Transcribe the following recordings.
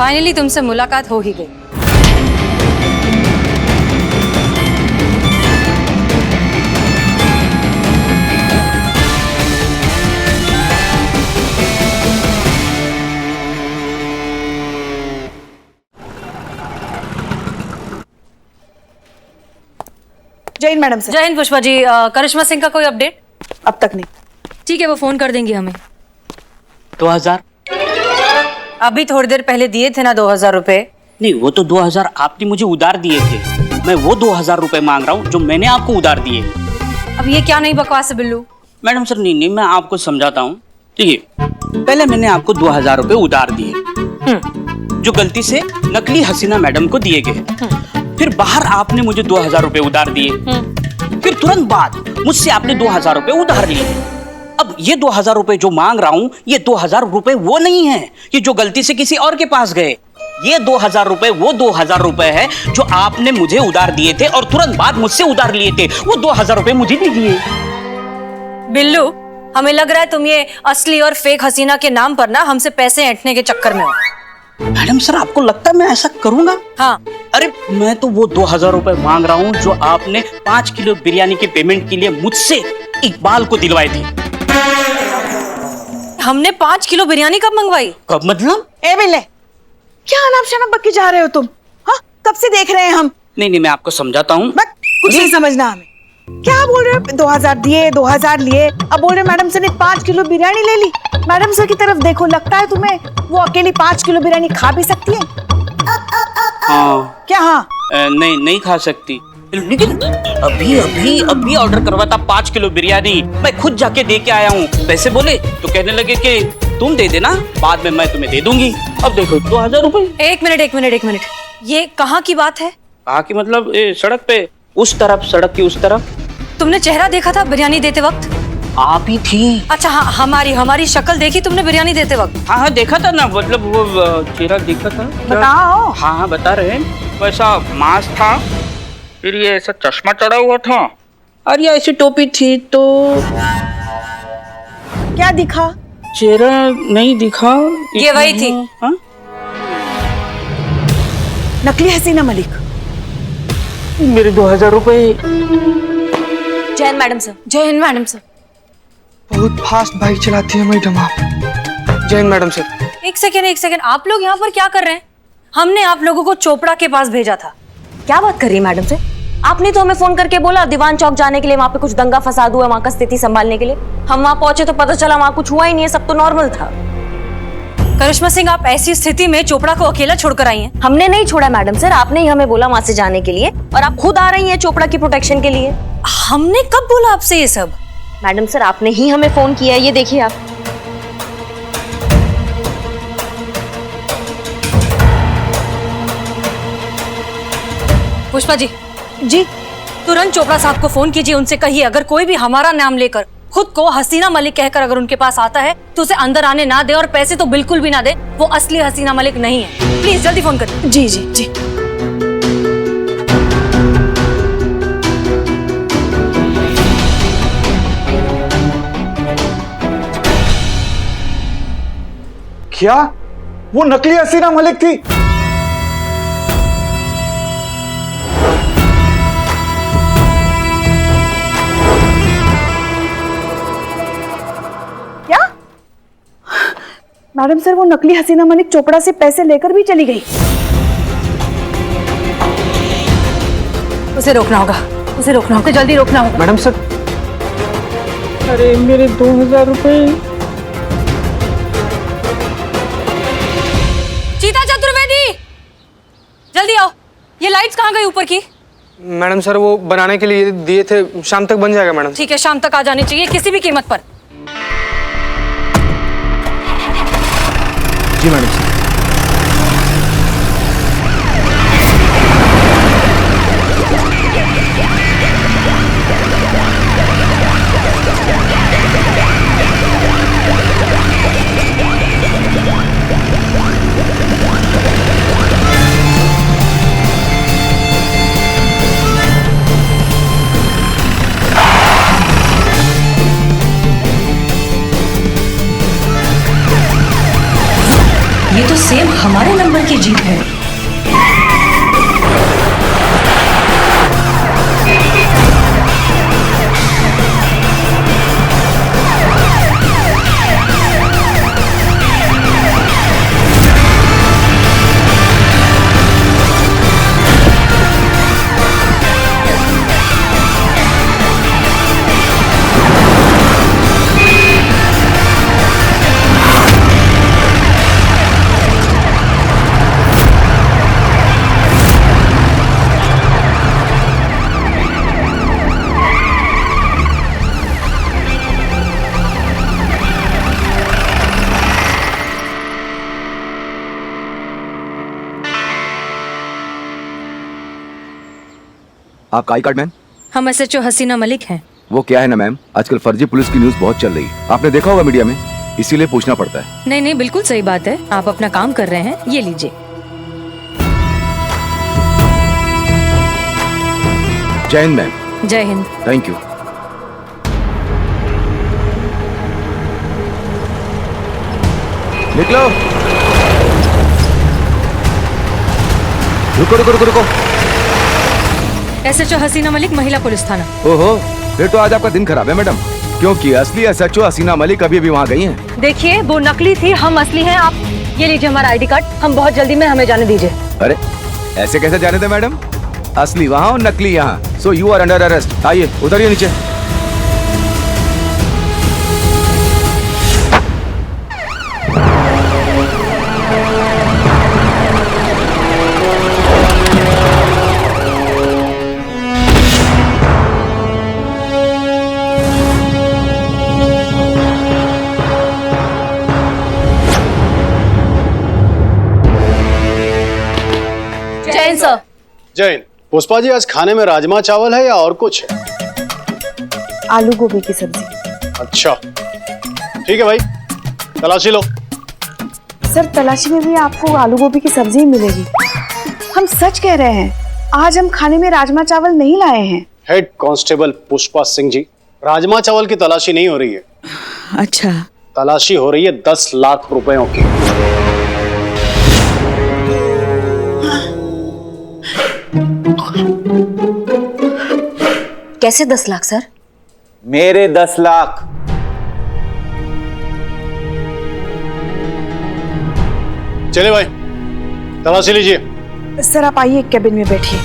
Finally तुमसे मुलाकात हो ही गई। जय हिंद मैडम सर। जय हिंद पुष्पा जी। करिश्मा सिंह का कोई अपडेट? अब तक नहीं। ठीक है, वो फोन कर देंगी हमें। 2000? अभी थोड़ी देर पहले दिए थे ना 2000 रुपए। नहीं, वो तो 2000 आपने मुझे उधार दिए थे। मैं वो 2000 रुपए मांग रहा हूँ जो मैंने आपको उधार दिए। अब ये क्या नई बकवास है बिल्लू? मैडम सर, नहीं मैं आपको समझाता हूँ। देखिए, पहले मैंने आपको 2000 रुपए उधार दिए जो गलती से नकली हसीना मैडम को दिए गए। फिर बाहर आपने मुझे 2000 रुपए उधार दिए। फिर तुरंत बाद मुझसे आपने 2000 रुपए उधार लिए। अब ये 2000 रुपए जो मांग रहा हूँ, ये 2000 रुपए वो नहीं है ये जो गलती से किसी और के पास गए। ये 2000 रुपए वो 2000 रुपए है जो आपने मुझे उधार दिए थे और तुरंत बाद मुझसे उधार लिए थे। वो 2000 रुपए मुझे दीजिए। बिल्लू, हमें लग रहा है तुम ये असली और फेक हसीना के नाम पर ना हमसे पैसे ऐंठने के चक्कर में हो। मैडम सर, आपको लगता है मैं ऐसा करूंगा? हाँ। अरे मैं तो वो 2000 रुपए मांग रहा हूँ जो आपने 5 किलो बिरयानी के पेमेंट के लिए मुझसे इकबाल को दिलवाए थे। हमने 5 किलो बिरयानी कब मंगवाई? कब मतलब? ए बिल्ले, क्या अनाप शनाप बक के जा रहे हो तुम? हाँ, कब से देख रहे हैं हम। नहीं मैं आपको समझाता हूँ। कुछ नहीं समझना हमें। क्या बोल रहे हो? 2000 दिए, 2000 लिए, अब बोल रहे मैडम सर ने 5 किलो बिरयानी ले ली। मैडम सर की तरफ देखो, लगता है तुम्हें वो अकेली 5 किलो बिरयानी खा भी सकती है? हाँ। क्या हाँ? नहीं खा सकती, लेकिन अभी ऑर्डर करवा था 5 किलो बिरयानी। मैं खुद जाके दे के आया हूँ। पैसे बोले तो कहने लगे कि तुम दे देना, बाद में मैं तुम्हें दे दूंगी। अब देखो 2000 रुपए। एक मिनट, ये कहाँ की बात है? कहाँ की मतलब? सड़क पे, उस तरफ, सड़क की उस तरफ। तुमने चेहरा देखा था बिरयानी देते वक्त? आप ही थी। अच्छा हाँ, हमारी शक्ल देखी तुमने बिरयानी देते वक्त? हाँ देखा था ना, मतलब वो चेहरा देखा था। बताओ। हाँ बता रहे हैं। वैसा मास्क था, फिर ये ऐसा चश्मा चढ़ा हुआ था और ये ऐसी टोपी थी। तो क्या दिखा? चेहरा नहीं दिखा। ये वही थी। हाँ? नकली हसीना मलिक। मेरे 2000 रुपए। जय हिंद मैडम सर। जय हिंद मैडम सर। बहुत फास्ट बाइक चलाती है मैडम आप। जय हिंद मैडम सर। एक सेकेंड, आप लोग यहाँ पर क्या कर रहे हैं? हमने आप लोगों को चोपड़ा के पास भेजा था। क्या बात कर रही है मैडम से? आपने तो हमें फोन करके बोला दीवान चौक जाने के लिए, वहाँ पे कुछ दंगा फसाद हुआ है, वहाँ का स्थिति संभालने के लिए। हम वहाँ पहुंचे तो पता चला वहाँ कुछ हुआ ही नहीं है, सब तो नॉर्मल था। करिश्मा सिंह, आप ऐसी स्थिति में चोपड़ा को अकेला छोड़कर आई हैं? हमने नहीं छोड़ा मैडम सर, आपने ही हमें बोला वहाँ से जाने के लिए और आप खुद आ रही हैं चोपड़ा की प्रोटेक्शन के लिए। हमने कब बोला आपसे ये सब? मैडम सर, आपने ही हमें फोन किया है, ये देखिए आप। पुष्पा जी। जी। तुरंत चोपड़ा साहब को फोन कीजिए, उनसे कहिए अगर कोई भी हमारा नाम लेकर खुद को हसीना मलिक कहकर अगर उनके पास आता है तो उसे अंदर आने ना दे और पैसे तो बिल्कुल भी ना दे। वो असली हसीना मलिक नहीं है। प्लीज जल्दी फोन करिए। जी जी जी। क्या वो नकली हसीना मलिक थी? क्या? मैडम सर, वो नकली हसीना मलिक चोपड़ा से पैसे लेकर भी चली गई। उसे रोकना होगा, जल्दी रोकना होगा। Madam sir. अरे मेरे 2000 रुपए। चीता चतुर्वेदी, जल्दी आओ। ये लाइट्स कहाँ गई ऊपर की? मैडम सर, वो बनाने के लिए दिए थे, शाम तक बन जाएगा मैडम। ठीक है, शाम तक आ जानी चाहिए किसी भी कीमत पर। जी मैडम सर। ये हमारे नंबर की जीप है। आपका आई कार्ड मैम? हम SHO हसीना मलिक हैं। वो क्या है ना मैम, आजकल फर्जी पुलिस की न्यूज बहुत चल रही है, आपने देखा होगा मीडिया में, इसीलिए पूछना पड़ता है। नहीं नहीं, बिल्कुल सही बात है, आप अपना काम कर रहे हैं, ये लीजिए। जय हिंद मैम। जय हिंद। Thank you. निकलो। रुको रुको रुको रुको। SHO हसीना मलिक, महिला पुलिस थाना। ओहो, फिर तो आज आपका दिन खराब है मैडम, क्योंकि असली SHO हसीना मलिक अभी वहाँ गई हैं। देखिए, वो नकली थी, हम असली हैं। आप ये लीजिए हमारा ID कार्ड, हम बहुत जल्दी में, हमें जाने दीजिए। अरे ऐसे कैसे जाने थे मैडम, असली वहाँ और नकली यहाँ। So you are under arrest. आइए उतरिए नीचे। जैन सर। जैन, पुष्पा जी आज खाने में राजमा चावल है या और कुछ है? आलू गोभी की सब्जी। अच्छा ठीक है भाई, तलाशी लो। सर तलाशी में भी आपको आलू गोभी की सब्जी ही मिलेगी। हम सच कह रहे हैं, आज हम खाने में राजमा चावल नहीं लाए हैं। हेड कांस्टेबल पुष्पा सिंह जी, राजमा चावल की तलाशी नहीं हो रही है। अच्छा। तलाशी हो रही है 10 लाख रुपयों की। कैसे 10 लाख सर? मेरे 10 लाख। चले भाई, तलाशी लीजिए। सर आप आइए, कैबिन में बैठिए।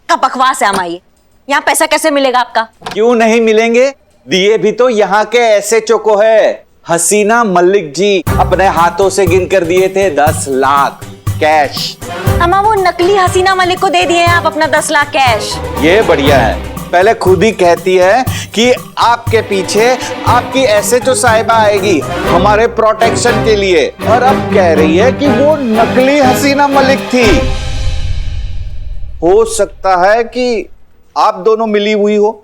क्या बकवास है अमाई, यहाँ पैसा कैसे मिलेगा आपका? क्यों नहीं मिलेंगे, दिए भी तो यहाँ के SHO को है। हसीना मलिक जी अपने हाथों से गिन कर दिए थे 10 लाख कैश। अम्मा वो नकली हसीना मलिक को दे दिए हैं आप अपना 10 लाख कैश। ये बढ़िया है, पहले खुद ही कहती है कि आपके पीछे आपकी SHO साहिबा आएगी हमारे प्रोटेक्शन के लिए, और अब कह रही है कि वो नकली हसीना मलिक थी। हो सकता है कि आप दोनों मिली हुई हो।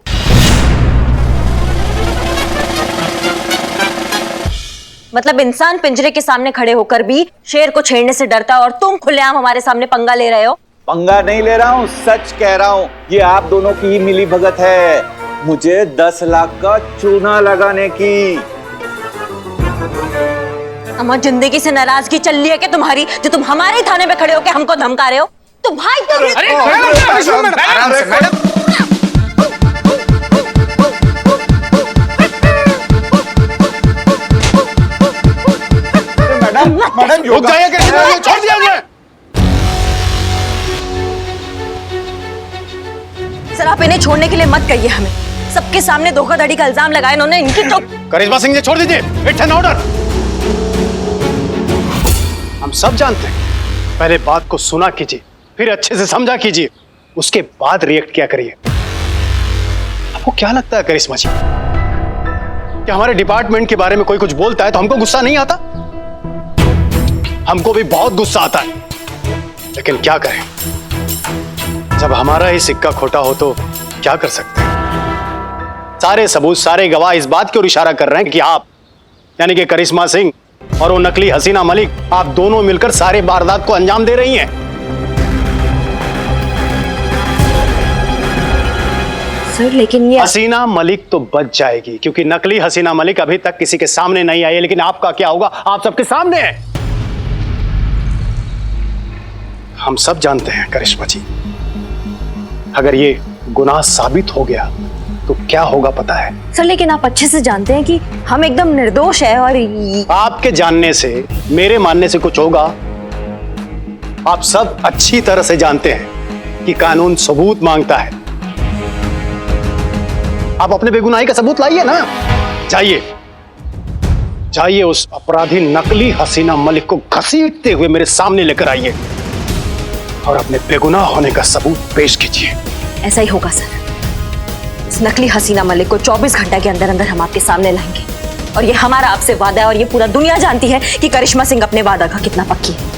मतलब इंसान पिंजरे के सामने खड़े होकर भी शेर को छेड़ने से डरता है, और तुम खुलेआम हमारे सामने पंगा ले रहे हो। पंगा नहीं ले रहा हूँ, सच कह रहा हूँ, ये आप दोनों की ही मिली भगत है मुझे 10 लाख का चूना लगाने की। अम्मा जिंदगी से नाराजगी चल रही है कि तुम्हारी, जो तुम हमारे ही थाने में खड़े होकर हमको धमका रहे हो। तो भाई मैडम रुक जाइए, छोड़ दिया मुझे। सर आप इन्हें छोड़ने के लिए मत कहिए हमें, सबके सामने धोखाधड़ी का इल्जाम लगाया इन्होंने, इनकी तो। करिश्मा सिंह जी छोड़ दीजिए, इट्स एन ऑर्डर। हम सब जानते हैं, पहले बात को सुना कीजिए, फिर अच्छे से समझा कीजिए, उसके बाद रिएक्ट किया करिए। आपको क्या लगता है करिश्मा जी, कि हमारे डिपार्टमेंट के बारे में कोई कुछ बोलता है तो हमको गुस्सा नहीं आता? हमको भी बहुत गुस्सा आता है, लेकिन क्या करें, जब हमारा ही सिक्का खोटा हो तो क्या कर सकते हैं। सारे सबूत, सारे गवाह इस बात की ओर इशारा कर रहे हैं कि आप, यानी कि करिश्मा सिंह और वो नकली हसीना मलिक, आप दोनों मिलकर सारे वारदात को अंजाम दे रही हैं। सर लेकिन ये हसीना मलिक तो बच जाएगी, क्योंकि नकली हसीना मलिक अभी तक किसी के सामने नहीं आई है। लेकिन आपका क्या होगा, आप सबके सामने है। हम सब जानते हैं करिश्मा जी, अगर ये गुनाह साबित हो गया तो क्या होगा पता है? सर लेकिन आप अच्छे से जानते हैं कि हम एकदम निर्दोष है और आपके जानने से मेरे मानने से कुछ होगा? आप सब अच्छी तरह से जानते हैं कि कानून सबूत मांगता है। आप अपने बेगुनाही का सबूत लाइए ना। जाइए जाइए, उस अपराधी नकली हसीना मलिक को घसीटते हुए मेरे सामने लेकर आइए और अपने बेगुनाह होने का सबूत पेश कीजिए। ऐसा ही होगा सर। इस नकली हसीना मलिक को 24 घंटे के अंदर अंदर हम आपके सामने लाएंगे और ये हमारा आपसे वादा है और ये पूरा दुनिया जानती है कि करिश्मा सिंह अपने वादा का कितना पक्की है।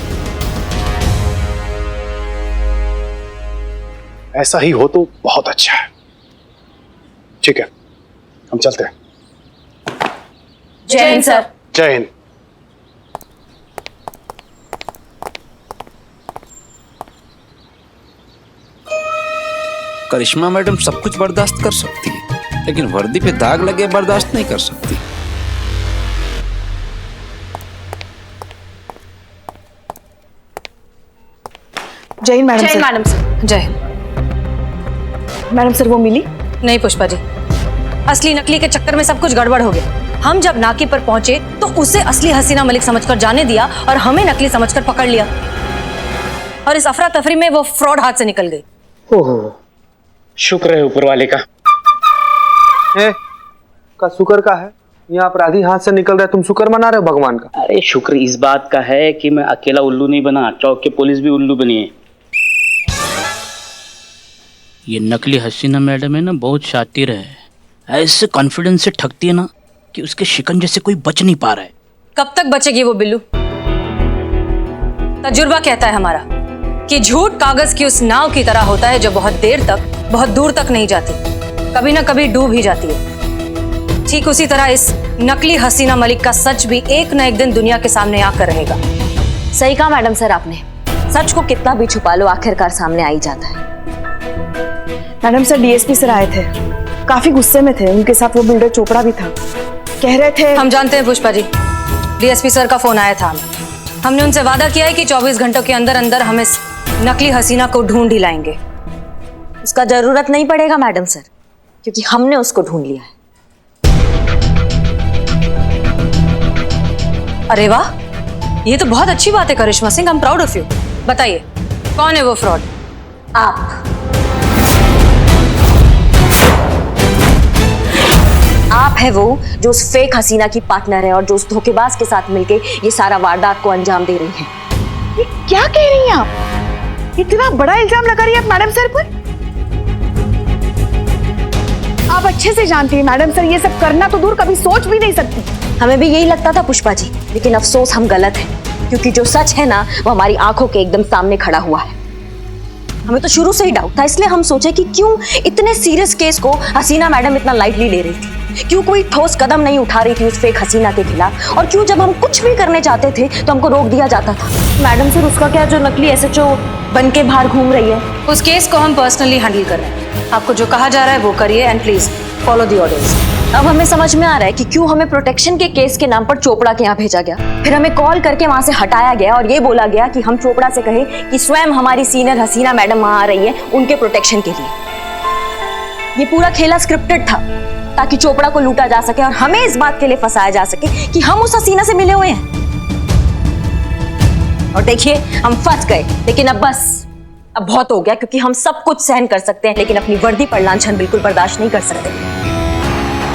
ऐसा ही हो तो बहुत अच्छा है। ठीक है, हम चलते हैं। जय हिंद सर। जय हिंद। करिश्मा मैडम सब कुछ बर्दाश्त कर सकती है, लेकिन वर्दी पे दाग लगे बर्दाश्त नहीं कर सकती। जय Hind madam sir. Madam sir. जय हिंद। मैडम सर वो मिली? नहीं पुष्पा जी, असली नकली के चक्कर में सब कुछ गड़बड़ हो गया। हम जब नाके पर पहुंचे तो उसे असली हसीना मलिक समझकर जाने दिया और हमें नकली समझकर पकड़ लिया, और इस अफरा तफरी में वो फ्रॉड हाथ से निकल गई। ओहो, शुक्र है ऊपर वाले का। का शुक्र का है? यहाँ अपराधी हाथ से निकल रहा है, तुम शुक्र मना रहे हो भगवान का? अरे शुक्र इस बात का है कि मैं अकेला उल्लू नहीं बना, चौक के पुलिस भी उल्लू बनी है। ये नकली हसीना मैडम है ना, बहुत शातिर है। ऐसे कॉन्फिडेंस से ठगती है ना कि उसके शिकंजे से कोई बच नहीं पा रहा है। कब तक बचेगी वो बिल्लू? तजुर्बा कहता है हमारा कि झूठ कागज की उस नाव की तरह होता है जो बहुत देर तक, बहुत दूर तक नहीं जाती, कभी ना कभी डूब ही जाती है। ठीक उसी तरह इस नकली हसीना मलिक का सच भी एक न एक दिन दुनिया के सामने आकर रहेगा। सही कहा मैडम सर आपने। सच को कितना भी छुपा लो आखिरकार सामने आ ही जाता है। मैडम सर डीएसपी सर आए थे, काफी गुस्से में थे। उनके साथ वो बिल्डर चोपड़ा भी था। कह रहे थे। हम जानते हैं पुष्पा जी, डीएसपी सर का फोन आया था। हमने उनसे वादा किया है कि 24 घंटों के अंदर अंदर हम इस नकली हसीना को ढूंढ ही लाएंगे। उसका जरूरत नहीं पड़ेगा मैडम सर, क्योंकि हमने उसको ढूंढ लिया है। अरे वाह, ये तो बहुत अच्छी बात है Karishma Singh. I am proud of you. बताइए कौन है वो फ्रॉड? आप है वो जो उस फेक हसीना की पार्टनर है और जो उस धोखेबाज के साथ मिलके ये सारा वारदात को अंजाम दे रही हैं। ये क्या कह रही हैं आप? इतना बड़ा इल्जाम लगा रही है आप मैडम सर पर? आप अच्छे से जानती हैं मैडम सर, ये सब करना तो दूर, कभी सोच भी नहीं सकती। हमें भी यही लगता था पुष्पा जी, लेकिन अफसोस हम गलत हैं, क्योंकि जो सच है ना वो हमारी आंखों के एकदम सामने खड़ा हुआ है। हमें तो शुरू से ही डाउट था, इसलिए हम सोचे कि क्यों इतने सीरियस केस को हसीना मैडम इतना लाइटली ले रही थी, क्यों कोई ठोस कदम नहीं उठा रही थी उस फेक हसीना के खिलाफ, और क्यों जब हम कुछ भी करने चाहते थे तो हमको रोक दिया जाता था। मैडम सर उसका क्या, जो नकली एसएचओ बन के बाहर घूम रही है, उस केस को हम पर्सनली हैंडल कर रहे हैं। आपको जो कहा जा रहा है वो करिए and please follow the orders. अब हमें समझ में आ रहा है कि क्यों हमें प्रोटेक्शन के केस के नाम पर चोपड़ा के यहाँ भेजा गया, फिर हमें कॉल करके वहां से हटाया गया और ये बोला गया कि हम चोपड़ा से कहें कि स्वयं हमारी सीनियर हसीना मैडम वहां आ रही है उनके प्रोटेक्शन के लिए। ये पूरा खेला स्क्रिप्टेड था ताकि चोपड़ा को लूटा जा सके और हमें इस बात के लिए फंसाया जा सके कि हम उस हसीना से मिले हुए हैं। और देखिए हम फंस गए, लेकिन अब बस, अब बहुत हो गया, क्योंकि हम सब कुछ सहन कर सकते हैं लेकिन अपनी वर्दी पर लांछन बिल्कुल बर्दाश्त नहीं कर सकते।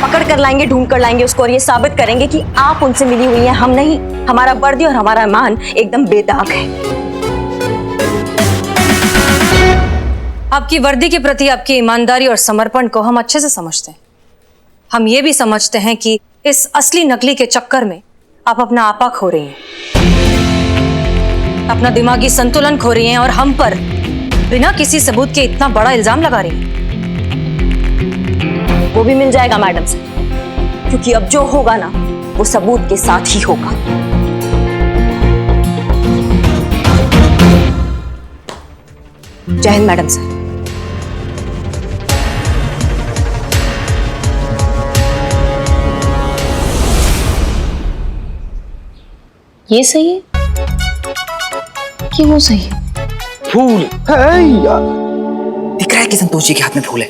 पकड़ कर लाएंगे, ढूंढ कर लाएंगे उसको और ये साबित करेंगे कि आप उनसे मिली हुई हैं, हम नहीं। हमारा वर्दी और हमारा ईमान एकदम बेदाग है। आपकी वर्दी के प्रति आपकी ईमानदारी और समर्पण को हम अच्छे से समझते हैं। हम ये भी समझते हैं कि इस असली नकली के चक्कर में आप अपना आपा खो रही हैं, अपना दिमागी संतुलन खो रही हैं और हम पर बिना किसी सबूत के इतना बड़ा इल्जाम लगा रही हैं। वो भी मिल जाएगा मैडम से, क्योंकि अब जो होगा ना वो सबूत के साथ ही होगा। जय हिंद मैडम सर। ये सही है कि वो सही है? फूल दिख रहा है कि संतोष जी के हाथ में फूल है।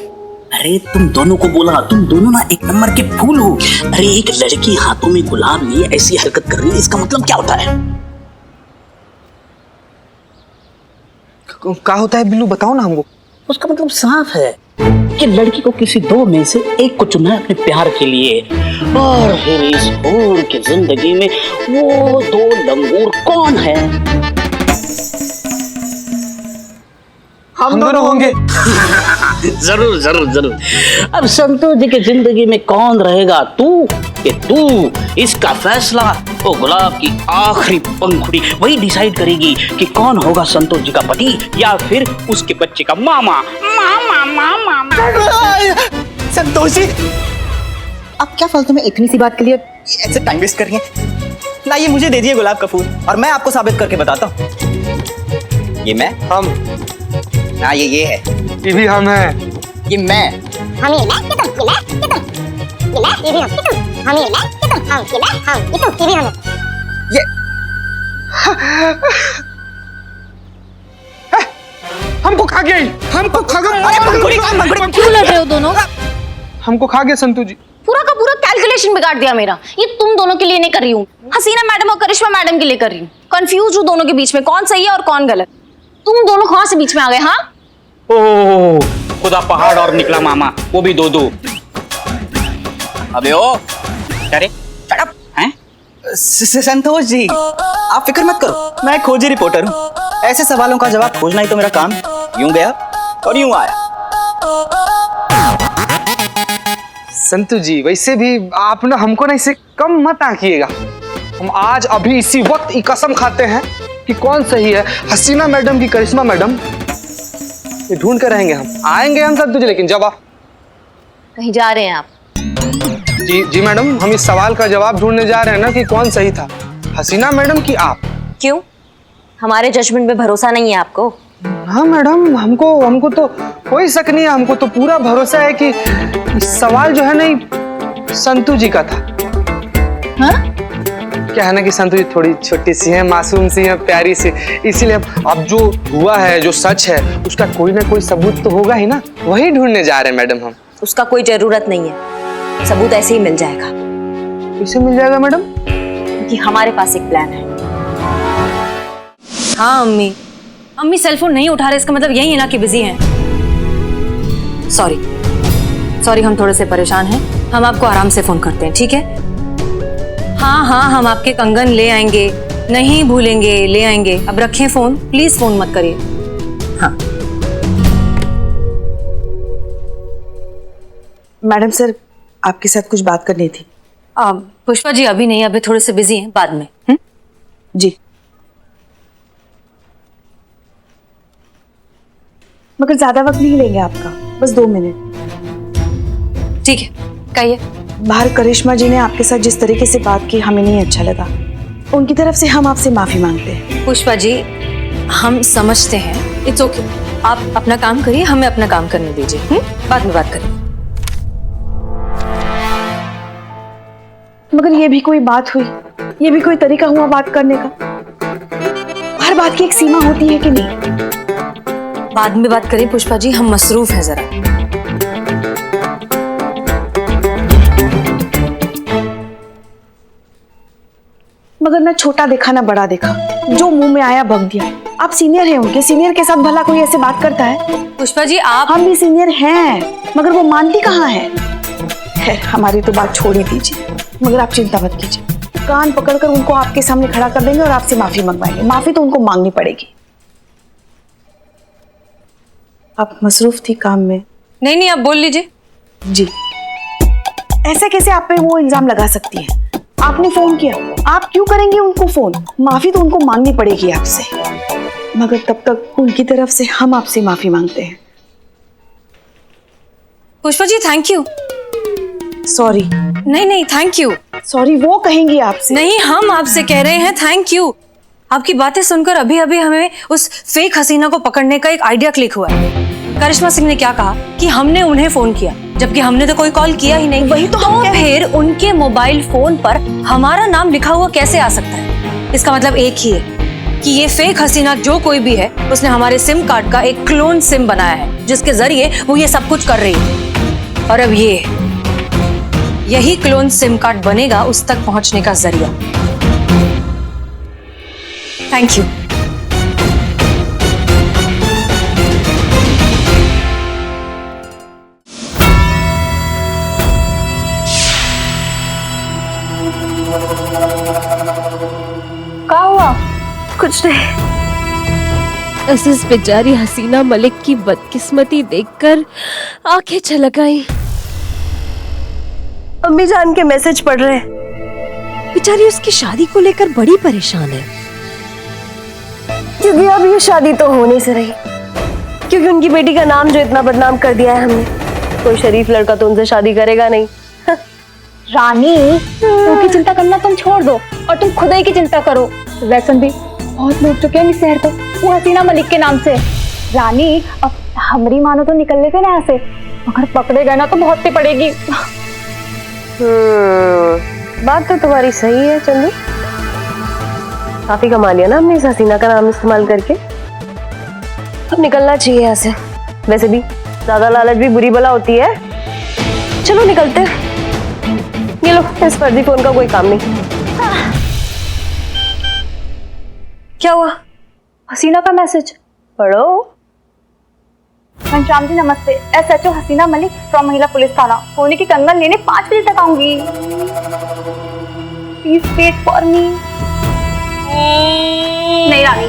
अरे तुम दोनों को बोला, तुम दोनों ना एक नंबर के फूल हो। अरे एक लड़की हाथों में गुलाब लिए ऐसी हरकत कर रही है, इसका मतलब क्या होता है? क्या होता है बिल्लू, बताओ ना हमको। उसका मतलब साफ है कि लड़की को किसी दो में से एक को चुना है अपने प्यार के लिए, और फिर इस हूर की जिंदगी में वो दो लंगूर कौन है? हम दोनों होंगे। जरूर जरूर जरूर। अब संतोष जी की जिंदगी में कौन रहेगा, तू कि तू? इसका फैसला वो गुलाब की आखिरी पंखुड़ी वही डिसाइड करेगी कि कौन होगा संतोष जी का पति या फिर उसके बच्चे का मामा। मामा मामा संतोष जी, आप क्या फालतू में इतनी सी बात के लिए ऐसे टाइम वेस्ट कर रही हैं? लाइए मुझे दे दिए गुलाब का फूल और मैं आपको साबित करके बताता हूँ। ये मैं, हम, हाँ ये है, ये भी हम हैं। ये मैं, हम ये मैं, ये तुम, ये भी हम, ये तुम, हम ये मैं, ये तुम, हम ये मैं, हम ये तुम, ये भी हम। ये हमको खा गया, हमको खा गया। क्यों लड़ रहे हो दोनों? हमको खा गया संतू जी। पूरा का पूरा कैलकुलेशन बिगाड़ दिया मेरा। ये तुम दोनों के लिए नहीं कर रही हूँ, हसीना मैडम और करिश्मा मैडम के लिए कर रही हूँ। कंफ्यूज हूँ दोनों के बीच में कौन सही है और कौन गलत। तुम दोनों कहाँ से बीच में आ गए? हाँ ओह खुदा पहाड़ और निकला मामा, वो भी दो दो। अबे ओ अरे शट अप हैं? संतोष जी आप फिक्र मत करो, मैं खोजी रिपोर्टर हूँ। ऐसे सवालों का जवाब खोजना ही तो मेरा काम। यूं गया और यूं आया। संतू जी वैसे भी आप ना हमको ना इसे कम मत आंकिएगा। हम आज अभी इसी वक्त ये कसम खाते हैं कि कौन सही है, हसीना मैडम की करिश्मा मैडम। ये ढूंढ कर रहेंगे, हम आएंगे हम संतू जी, लेकिन जब आप कहीं जा रहे हैं आप? जी मैडम, हम इस सवाल का जवाब ढूंढने जा रहे हैं ना कि कौन सही था, हसीना मैडम की आप। क्यों, हमारे जजमेंट में भरोसा नहीं है आपको? हाँ मैडम, हमको तो कोई शक नहीं है, हमको तो पूरा भरोसा है कि सवाल जो है ना संतू जी का था। हाँ? क्या है ना कि संतू जी थोड़ी छोटी सी है, मासूम सी है, प्यारी सी, इसीलिए अब जो हुआ है, जो सच है, उसका कोई ना कोई सबूत तो होगा ही ना, वही ढूंढने जा रहे हैं मैडम हम। उसका कोई जरूरत नहीं है, सबूत ऐसे ही मिल जाएगा। कैसे मिल जाएगा मैडम? क्योंकि हमारे पास एक प्लान है। हाँ अम्मी सेल फोन नहीं उठा रहे, इसका मतलब यही है ना कि बिजी हैं। सॉरी हम थोड़े से परेशान हैं, हम आपको आराम से फोन करते हैं, ठीक है? हाँ हम आपके कंगन ले आएंगे, नहीं भूलेंगे, ले आएंगे। अब रखें फोन, प्लीज फोन मत करिए। हाँ मैडम सर, आपके साथ कुछ बात करनी थी। पुष्पा जी अभी नहीं, अभी थोड़े से बिजी हैं, बाद में। जी, मगर ज्यादा वक्त नहीं लेंगे आपका, बस 2 मिनट। ठीक है, कहिए। बाहर करिश्मा जी ने आपके साथ जिस तरीके से बात की, हमें नहीं अच्छा लगा। उनकी तरफ से हम आपसे माफी मांगते हैं। पुष्पा जी हम समझते हैं, इट्स ओके, आप अपना काम करिए, हमें अपना काम करने दीजिए। बाद में बात करें। मगर ये भी कोई बात हुई, ये भी कोई तरीका हुआ बात करने का? हर बात की एक सीमा होती है कि नहीं? बाद में बात करें पुष्पा जी, हम मसरूफ हैं जरा। मगर ना छोटा देखा ना बड़ा देखा, जो मुंह में आया बक दिया। आप सीनियर हैं उनके, सीनियर के साथ भला कोई ऐसे बात करता है? पुष्पा जी आप, हम भी सीनियर हैं, मगर वो मानती कहाँ है? खैर हमारी तो बात छोड़ ही दीजिए, मगर आप चिंता मत कीजिए, कान पकड़कर उनको आपके सामने खड़ा कर देंगे और आपसे माफी मंगवाएंगे। माफी तो उनको मांगनी पड़ेगी। आप मसरूफ थी काम में। नहीं आप बोल लीजिए। जी, ऐसे कैसे आप पे वो इल्जाम लगा सकती है? आपने फोन किया, आप क्यों करेंगे उनको फोन? माफी तो उनको मांगनी पड़ेगी आपसे, मगर तब तक उनकी तरफ से हम आपसे माफी मांगते हैं। Pushpa ji thank you. Sorry. नहीं थैंक यू। सॉरी वो कहेंगी आपसे। नहीं, हम आपसे कह रहे हैं थैंक यू। आपकी बातें सुनकर अभी हमें उस फेक हसीना को पकड़ने का एक आइडिया क्लिक हुआ है। करिश्मा सिंह ने क्या कहा कि हमने उन्हें फोन किया, जबकि हमने तो कोई कॉल किया ही नहीं। वही तो फिर उनके मोबाइल फोन पर हमारा नाम लिखा हुआ कैसे आ सकता है? इसका मतलब एक ही है कि ये फेक हसीना जो कोई भी है उसने हमारे सिम कार्ड का एक क्लोन सिम बनाया है जिसके जरिए वो ये सब कुछ कर रही है। और अब यही क्लोन सिम कार्ड बनेगा उस तक पहुंचने का जरिया। Thank you. क्या हुआ? कुछ नहीं। इस बेचारी हसीना मलिक की बदकिस्मती देखकर आंखें छलक आई। अम्मी जान के मैसेज पढ़ रहे हैं। बेचारी उसकी शादी को लेकर बड़ी परेशान है। क्योंकि अब ये शादी तो होने से रही, क्योंकि उनकी बेटी का नाम जो इतना बदनाम कर दिया है हमने, कोई शरीफ लड़का तो उनसे शादी करेगा नहीं। रानी, उनकी चिंता करना तुम छोड़ दो और तुम खुद ही की चिंता करो। वैसे भी बहुत लूट चुके हैं इस शहर को वो हसीना मलिक के नाम से। रानी, अब हमारी मानो तो निकल लेते ना यहाँ से, अगर पकड़े गए ना तो बहुत ही पड़ेगी। बात तो तुम्हारी सही है चंदू, काफी कमा लिया ना हमने इस हसीना का नाम इस्तेमाल करके। अब निकलना चाहिए यहाँ से। वैसे भी ज्यादा लालच भी बुरी बला होती है। चलो निकलते हैं। ये लो, इस फर्जी फोन का कोई काम नहीं। क्या हुआ? हसीना का मैसेज पढ़ो। घनश्याम जी नमस्ते, SHO हसीना मलिक फ्रॉम महिला पुलिस थाना। सोने की कंगन लेने 5 बजे तक आऊंगी। Please wait for me. नहीं रानी,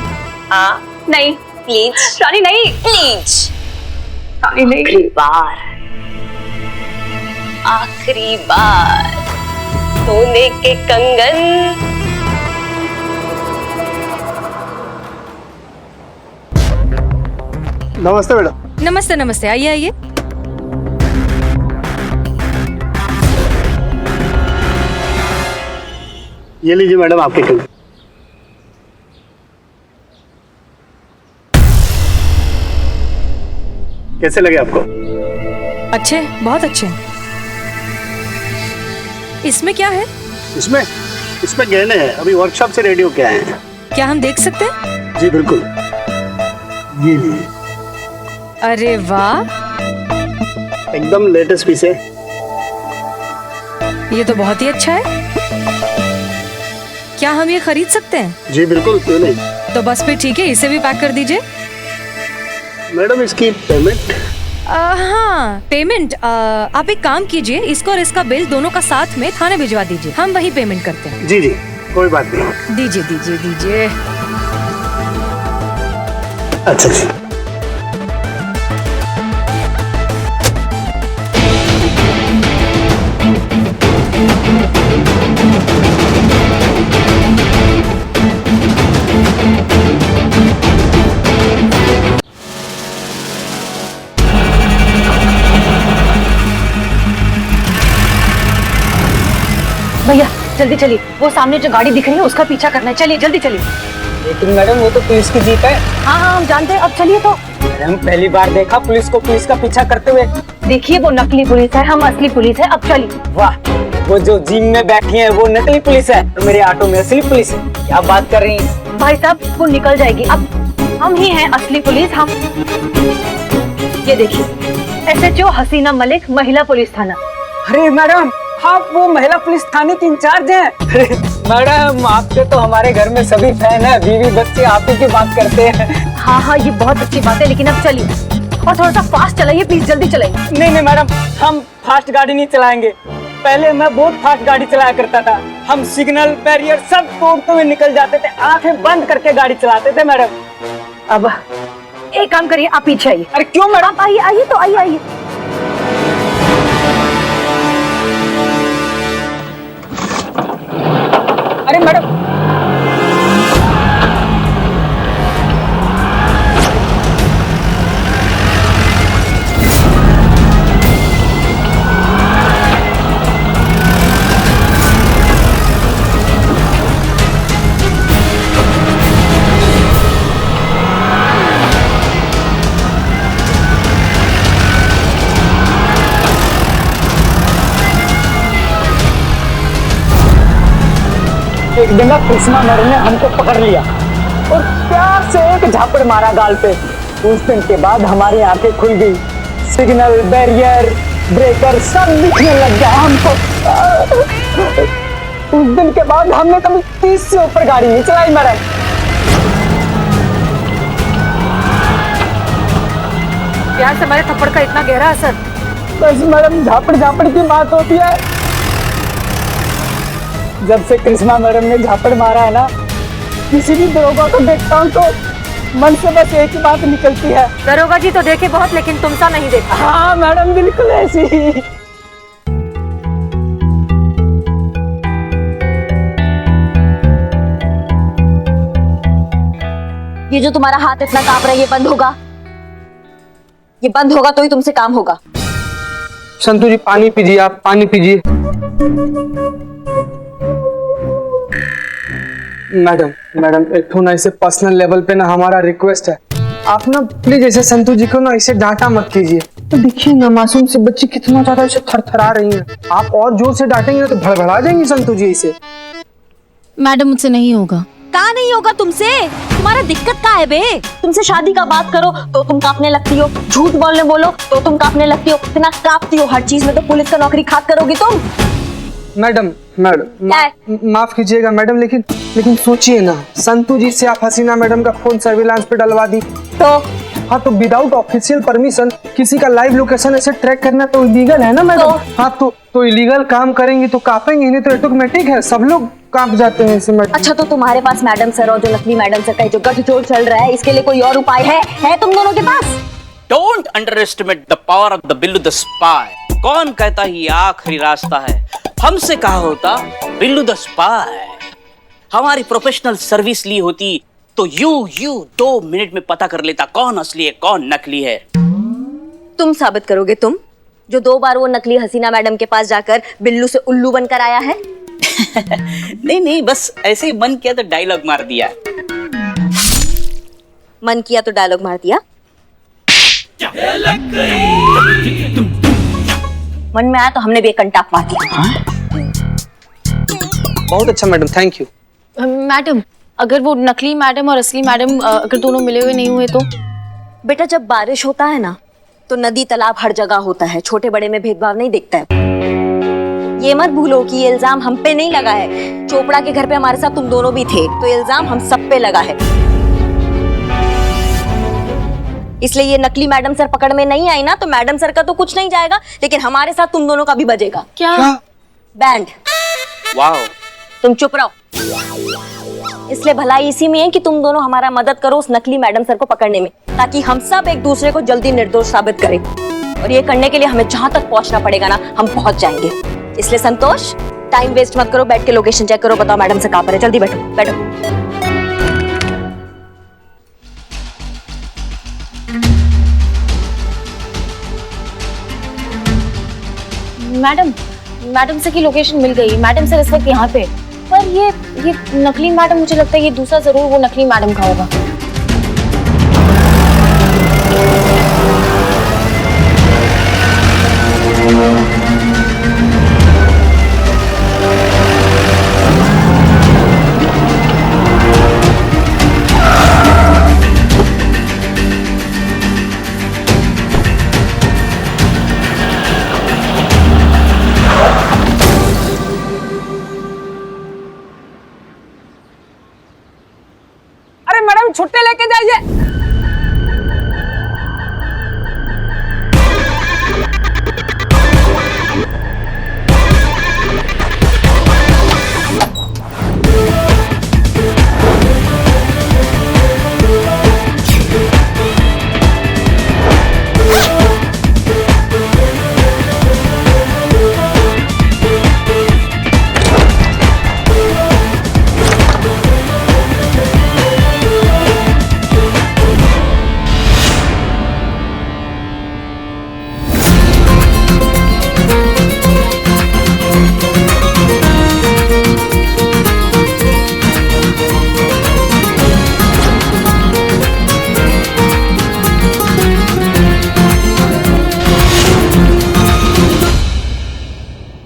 नहीं प्लीज रानी, नहीं प्लीज रानी, नहीं। आखिरी बार सोने के कंगन। नमस्ते मैडम। नमस्ते नमस्ते, आइए आइए। ये लीजिए मैडम आपके कंगन। कैसे लगे आपको? अच्छे, बहुत अच्छे। इसमें क्या है? इसमें गहने हैं, अभी वर्कशॉप से रेडी होके आए हैं। क्या हम देख सकते हैं? जी बिल्कुल, ये लीजिए। अरे वाह, एकदम लेटेस्ट पीस है। ये तो बहुत ही अच्छा है। क्या हम ये खरीद सकते हैं? जी बिल्कुल, क्यों नहीं। तो बस फिर ठीक है, इसे भी पैक कर दीजिए। मैडम इसकी पेमेंट? हाँ, पेमेंट आप एक काम कीजिए, इसको और इसका बिल दोनों का साथ में थाने भिजवा दीजिए, हम वही पेमेंट करते हैं। जी जी, कोई बात नहीं। दीजिए दीजिए दीजिए। अच्छा जी। भैया जल्दी चलिए, वो सामने जो गाड़ी दिख रही है उसका पीछा करना है। चलिए जल्दी चलिए। लेकिन मैडम वो तो पुलिस की जीप है। हाँ हाँ हम जानते हैं, अब चलिए। तो मैडम पहली बार देखा पुलिस को पुलिस का पीछा करते हुए। देखिए वो नकली पुलिस है, हम असली पुलिस है। अब चलिए। वाह, वो जो जिम में बैठी है वो नकली पुलिस है और मेरे ऑटो में असली पुलिस है। क्या बात कर रही है भाई साहब, वो निकल जाएगी। अब हम ही हैं असली पुलिस। हम ये देखिए, SHO हसीना मलिक, महिला पुलिस थाना। अरे मैडम, आप वो महिला पुलिस थाने की इंचार्ज हैं? अरे मैडम, आपके तो हमारे घर में सभी फैन है, बीवी बच्चे आप ही की बात करते हैं। हाँ हाँ, ये बहुत अच्छी बात है, लेकिन अब चलिए और थोड़ा सा फास्ट चलाइए प्लीज, जल्दी चलाइए। नहीं नहीं मैडम, हम फास्ट गाड़ी नहीं चलाएंगे। पहले मैं बहुत फास्ट गाड़ी चलाया करता था। हम सिग्नल बैरियर सब तोड़ते हुए निकल जाते थे, आंखें बंद करके गाड़ी चलाते थे मैडम। अब एक काम करिए, आप पीछे आइए। अरे क्यों मैडम? आइए आइए, तो आइए आइए। अरे मैडम, एक दिन ना कृष्णा मैडम ने हमको पकड़ लिया और प्यार से एक झापड़ मारा गाल पे। उस दिन के बाद हमारी आंखें खुल गई, सिग्नल, बैरियर, ब्रेकर सब दिखने लग गया हमको। उस दिन के बाद हमने कभी 30 से ऊपर गाड़ी नहीं चलाई मैडम। प्यार से हमारे थप्पड़ का इतना गहरा असर? बस मैडम झापड़ झापड़ की बात होती है। जब से कृष्णा मैडम ने झापड़ मारा है ना, किसी भी दरोगा को देखता हूँ तो मन से बस एक ही बात निकलती है। दरोगा जी तो देखे बहुत, लेकिन तुम सा नहीं देखा। हाँ मैडम, बिल्कुल ऐसी ही। ये जो तुम्हारा हाथ इतना कांप रहा है, ये बंद होगा? ये बंद होगा तो ही तुमसे काम होगा। संतू जी पानी पीजिए, आप पानी पीजिए। मैडम एक तो ना ऐसे पर्सनल लेवल पे ना हमारा रिक्वेस्ट है, आप ना प्लीज ऐसे संतू जी को ना ऐसे डांटा मत कीजिए। तो देखिए ना मासूम से बच्ची कितना ज्यादा ऐसे थरथरा रही हैं। आप और जोर से डांटेंगे तो भड़बड़ा जाएंगी संतू जी ऐसे। मैडम मुझसे नहीं होगा। कहाँ नहीं होगा तुमसे? तुम्हारा दिक्कत कहाँ है बे? तुमसे शादी का बात करो तो तुम कांपने लगती हो, झूठ बोलने बोलो तो तुम कांपने लगती हो, इतना कांपती हो हर चीज में, तो पुलिस का नौकरी खाक करोगी तुम? मैडम माफ कीजिएगा मैडम, लेकिन सोचिए ना, संतू जी से आप हसीना मैडम का फोन सर्विलांस पे डलवा दी तो? हाँ तो विदाउट ऑफिशियल परमिशन किसी का लाइव लोकेशन ऐसे ट्रैक करना तो इलीगल है ना मैडम? हाँ तो इलीगल काम करेंगे तो कांपेंगे नहीं, तो ऑटोमेटिक है, सब लोग कांप जाते हैं ऐसे मैडम। अच्छा तो तुम्हारे पास मैडम सर और जो नकली मैडम सर का जो गठजोड़ चल रहा है, इसके लिए कोई और उपाय है तुम दोनों के पास? Don't underestimate the power of the Billu the spy. कौन कहता ही आखिरी रास्ता है, हमसे कहा होता बिल्लू द स्पाई। हमारी प्रोफेशनल सर्विस ली होती तो यू 2 मिनट में पता कर लेता कौन असली है कौन नकली है। तुम साबित करोगे, तुम जो 2 बार वो नकली हसीना मैडम के पास जाकर बिल्लू से उल्लू बनकर आया है? नहीं बस ऐसे ही मन किया तो डायलॉग मार दिया। मन किया तो डायलॉग मार दिया? मन में आया तो हमने भी एक कंटाप मार दिया। बहुत अच्छा मैडम, थैंक यू। मैडम अगर वो नकली मैडम और असली मैडम अगर दोनों मिले हुए नहीं हुए तो? बेटा जब बारिश होता है ना तो नदी तालाब हर जगह होता है, छोटे बड़े में भेदभाव नहीं दिखता है। ये मत भूलो कि ये इल्जाम हम पे नहीं लगा है, चोपड़ा के घर पे हमारे साथ तुम दोनों भी थे, तो इल्जाम हम सब पे लगा है। इसलिए ये नकली मैडम सर पकड़ में नहीं आई ना तो मैडम सर का तो कुछ नहीं जाएगा, लेकिन हमारे साथ तुम दोनों का भी बजेगा। क्या? बैंड। वाओ। तुम चुप रहो। इसलिए भलाई इसी में है कि तुम दोनों हमारा मदद करो उस नकली मैडम सर को पकड़ने में, ताकि हम सब एक दूसरे को जल्दी निर्दोष साबित करें। और ये करने के लिए हमें जहां तक पहुंचना पड़ेगा ना, हम पहुंच जाएंगे। इसलिए संतोष, टाइम वेस्ट मत करो, बैठ के लोकेशन चेक करो, बताओ मैडम से कहां पर है, जल्दी बैठो बैठो। मैडम सर की लोकेशन मिल गई। मैडम सर इस वक्त यहाँ पे, पर ये नकली मैडम, मुझे लगता है ये दूसरा जरूर वो नकली मैडम का होगा। छुट्टे लेके जाइए।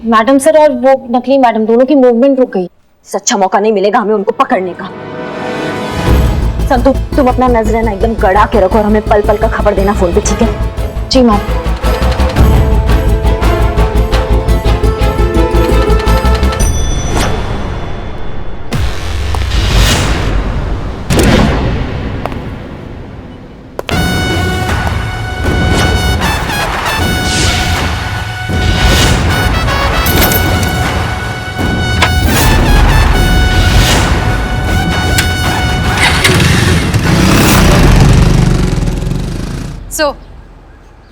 मैडम सर और वो नकली मैडम दोनों की मूवमेंट रुक गई। इससे अच्छा मौका नहीं मिलेगा हमें उनको पकड़ने का। संतु, तुम अपना नजराना एकदम गड़ा के रखो और हमें पल पल का खबर देना फोन पे, ठीक है? जी मैम। सो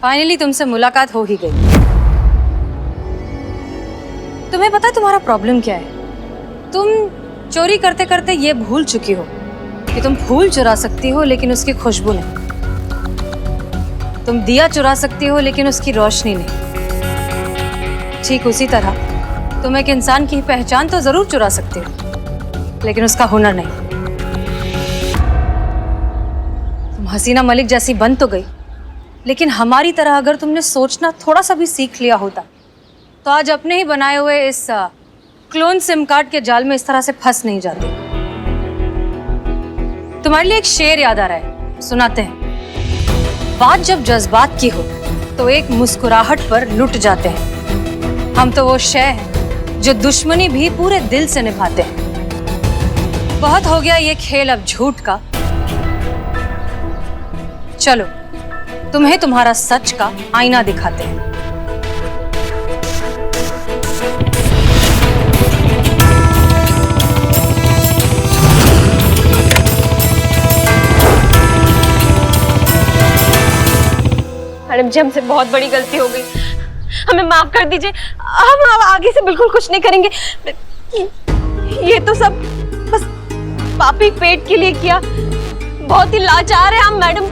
फाइनली तुमसे मुलाकात हो ही गई। तुम्हें पता है तुम्हारा प्रॉब्लम क्या है? तुम चोरी करते करते ये भूल चुकी हो कि तुम फूल चुरा सकती हो लेकिन उसकी खुशबू नहीं, तुम दिया चुरा सकती हो लेकिन उसकी रोशनी नहीं। ठीक उसी तरह तुम एक इंसान की पहचान तो जरूर चुरा सकती हो लेकिन उसका हुनर नहीं। तुम हसीना मलिक जैसी बन तो गई, लेकिन हमारी तरह अगर तुमने सोचना थोड़ा सा भी सीख लिया होता तो आज अपने ही बनाए हुए इस क्लोन सिम कार्ड के जाल में इस तरह से फंस नहीं जाते। तुम्हारे लिए एक शेर याद आ रहा है, सुनाते हैं। बात जब जज्बात की हो तो एक मुस्कुराहट पर लुट जाते हैं। हम तो वो शय हैं जो दुश्मनी भी पूरे दिल से निभाते हैं। बहुत हो गया ये खेल अब झूठ का, चलो तुम्हें तुम्हारा सच का आईना दिखाते हैं। मैडम जी, हमसे बहुत बड़ी गलती हो गई, हमें माफ कर दीजिए। हम आगे से बिल्कुल कुछ नहीं करेंगे। ये तो सब बस पापी पेट के लिए किया। बहुत ही लाचार है हम मैडम।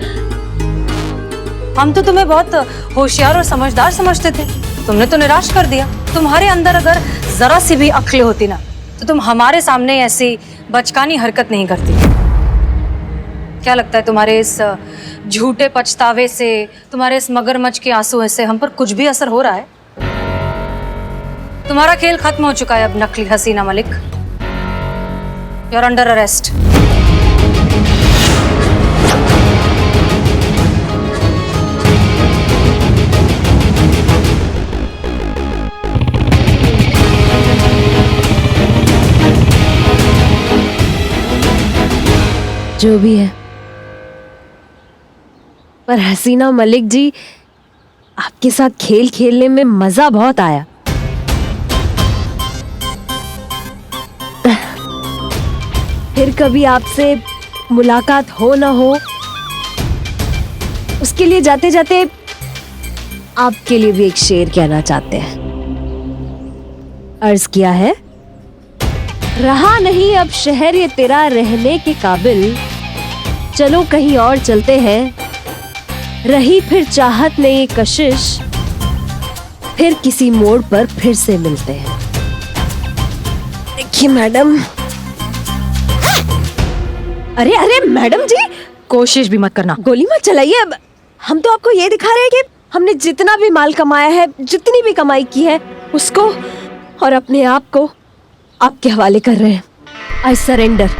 हम तो तुम्हें बहुत होशियार और समझदार समझते थे, तुमने तो निराश कर दिया। तुम्हारे अंदर अगर जरा सी भी अक्ल होती ना तो तुम हमारे सामने ऐसी बचकानी हरकत नहीं करती। क्या लगता है तुम्हारे इस झूठे पछतावे से, तुम्हारे इस मगरमच्छ के आंसू से हम पर कुछ भी असर हो रहा है? तुम्हारा खेल खत्म हो चुका है अब नकली Hasina Malik. You are under arrest. जो भी है, पर हसीना मलिक जी, आपके साथ खेल खेलने में मजा बहुत आया। फिर कभी आपसे मुलाकात हो ना हो, उसके लिए जाते जाते आपके लिए भी एक शेर कहना चाहते हैं। अर्ज किया है, रहा नहीं अब शहर ये तेरा रहने के काबिल, चलो कहीं और चलते हैं, रही फिर चाहत ने ये कशिश, फिर किसी मोड़ पर फिर से मिलते हैं। देखिए मैडम, अरे अरे मैडम जी, कोशिश भी मत करना, गोली मत चलाइए। अब हम तो आपको ये दिखा रहे हैं कि हमने जितना भी माल कमाया है, जितनी भी कमाई की है, उसको और अपने आप को आपके हवाले कर रहे हैं। I surrender.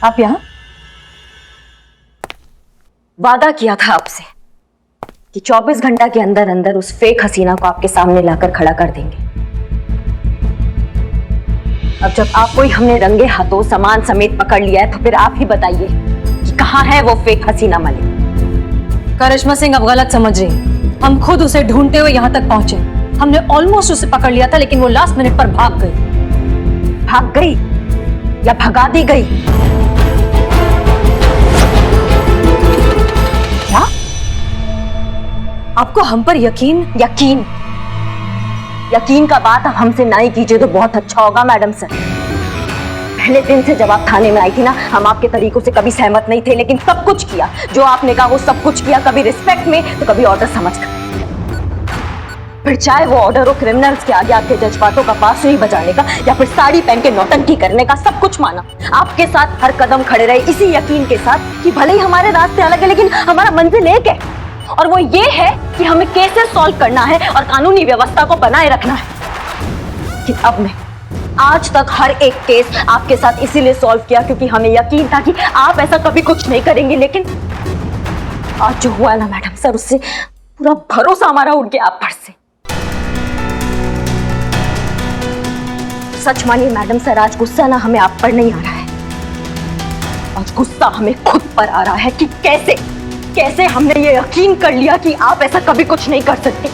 आप यहाँ? वादा किया था आपसे कि 24 घंटा के अंदर अंदर उस फेक हसीना को आपके सामने लाकर खड़ा कर देंगे। अब जब आपको ही हमने रंगे हाथों सामान समेत पकड़ लिया है तो फिर आप ही बताइए कि कहाँ है वो फेक हसीना मलिक। करिश्मा सिंह अब गलत समझ रही है। हम खुद उसे ढूंढते हुए यहाँ तक पहुंचे। हमने ऑलमोस्ट उसे पकड़ लिया था, लेकिन वो लास्ट मिनट पर भाग गई। भाग गई या भगा दी गई? क्या आपको हम पर यकीन? यकीन का बात आप हमसे ना ही कीजिए तो बहुत अच्छा होगा मैडम सर। पहले दिन से जब आप थाने में आई थी ना, हम आपके तरीकों से कभी सहमत नहीं थे, लेकिन सब कुछ किया जो आपने कहा, वो सब कुछ किया। कभी रिस्पेक्ट में तो कभी ऑर्डर समझकर। फिर चाहे वो ऑर्डर हो क्रिमिनल्स के आगे आपके जज्बातों का बांसुरी बजाने का या फिर साड़ी पहन के नौटंकी करने का, सब कुछ माना। आपके साथ हर कदम खड़े रहे इसी यकीन के साथ कि भले ही हमारे रास्ते अलग है लेकिन हमारा मंजिल एक है, और वो ये है कि हमें केसेस सॉल्व करना है और कानूनी व्यवस्था को बनाए रखना है। लेकिन अब मैं आज तक हर एक केस आपके साथ इसीलिए सॉल्व किया क्योंकि हमें यकीन था कि आप ऐसा कभी कुछ नहीं करेंगे। लेकिन आज जो हुआ ना मैडम सर, उससे पूरा भरोसा हमारा उठ गया आप पर से। सच मानिए मैडम सर, आज गुस्सा ना हमें आप पर नहीं आ रहा है, आज गुस्सा हमें खुद पर आ रहा है कि कैसे हमने ये यकीन कर लिया कि आप ऐसा कभी कुछ नहीं कर सकते।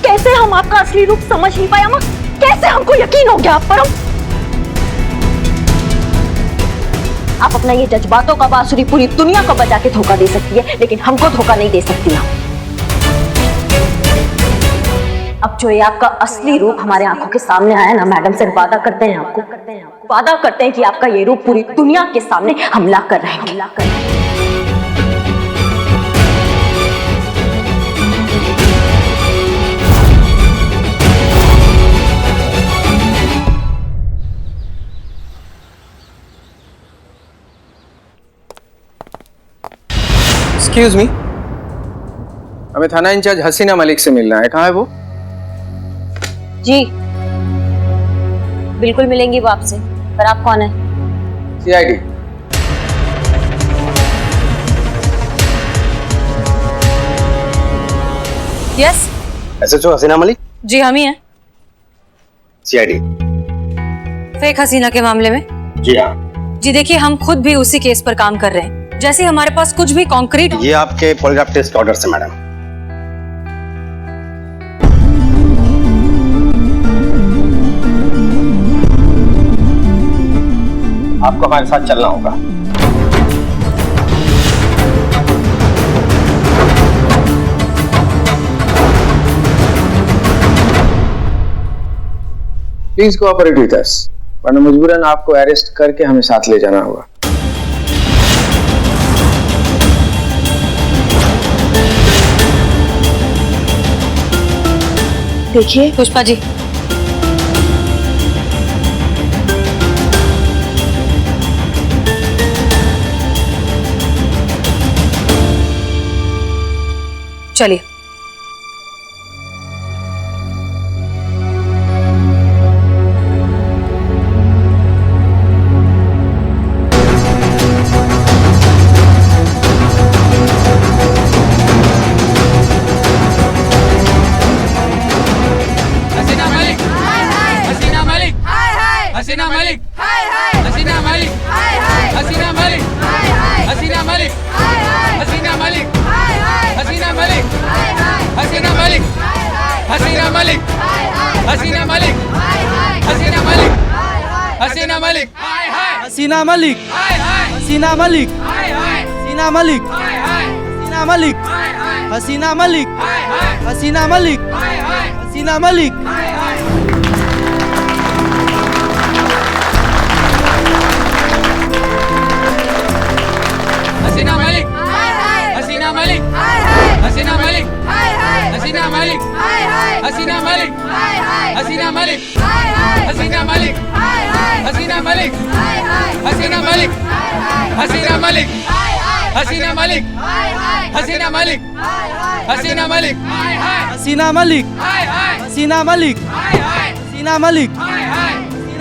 कैसे हम आपका असली रूप समझ नहीं पाया, कैसे हमको यकीन हो गया आप पर। आप अपना ये जज्बातों का बांसुरी पूरी दुनिया को बजा के धोखा दे सकती है, लेकिन हमको धोखा नहीं दे सकती ना। अब जो ये आपका असली रूप हमारे आंखों के सामने आया ना मैडम सर, वादा करते हैं कि आपका ये रूप पूरी दुनिया के सामने हम ला कर रहेंगे। एक्सक्यूज मी, हमें थाना इंचार्ज हसीना मलिक से मिलना है। कहाँ है वो? जी बिल्कुल मिलेंगी वो आपसे, पर आप कौन है? सीआईडी। यस। एसएचओ हसीना मलिक? जी हम ही हैं। सीआईडी। फेक हसीना के मामले में? जी हाँ। जी देखिए, हम खुद भी उसी केस पर काम कर रहे हैं। जैसे हमारे पास कुछ भी कॉन्क्रीट। ये आपके पॉलीग्राफ टेस्ट ऑर्डर से मैडम। आपको हमारे साथ चलना होगा। प्लीज कोऑपरेट विद अस, वरना मजबूरन आपको अरेस्ट करके हमें साथ ले जाना होगा। देखिए पुष्पा जी, चलिए। हसीना मलिक, हसीना मलिक, हसीना मलिक, हसीना मलिक, हसीना मलिक, हसीना मलिक, हसीना मलिक, हसीना मलिक, हसीना मलिक, हसीना मलिक, हसीना मलिक, हसीना मलिक, हसीना मलिक, हसीना मलिक, हसीना मलिक, हसीना मलिक, हसीना मलिक, हसीना मलिक। हसीना मलिक, हसीना मलिक, हसीना मलिक, हसीना मलिक, हसीना मलिक, हसीना मलिक, हसीना मलिक, हसीना मलिक, हसीना मलिक, हसीना मलिक, हसीना मलिक, हसीना मलिक, हसीना मलिक, हसीना मलिक, हसीना मलिक, हसीना मलिक, हसीना मलिक, हसीना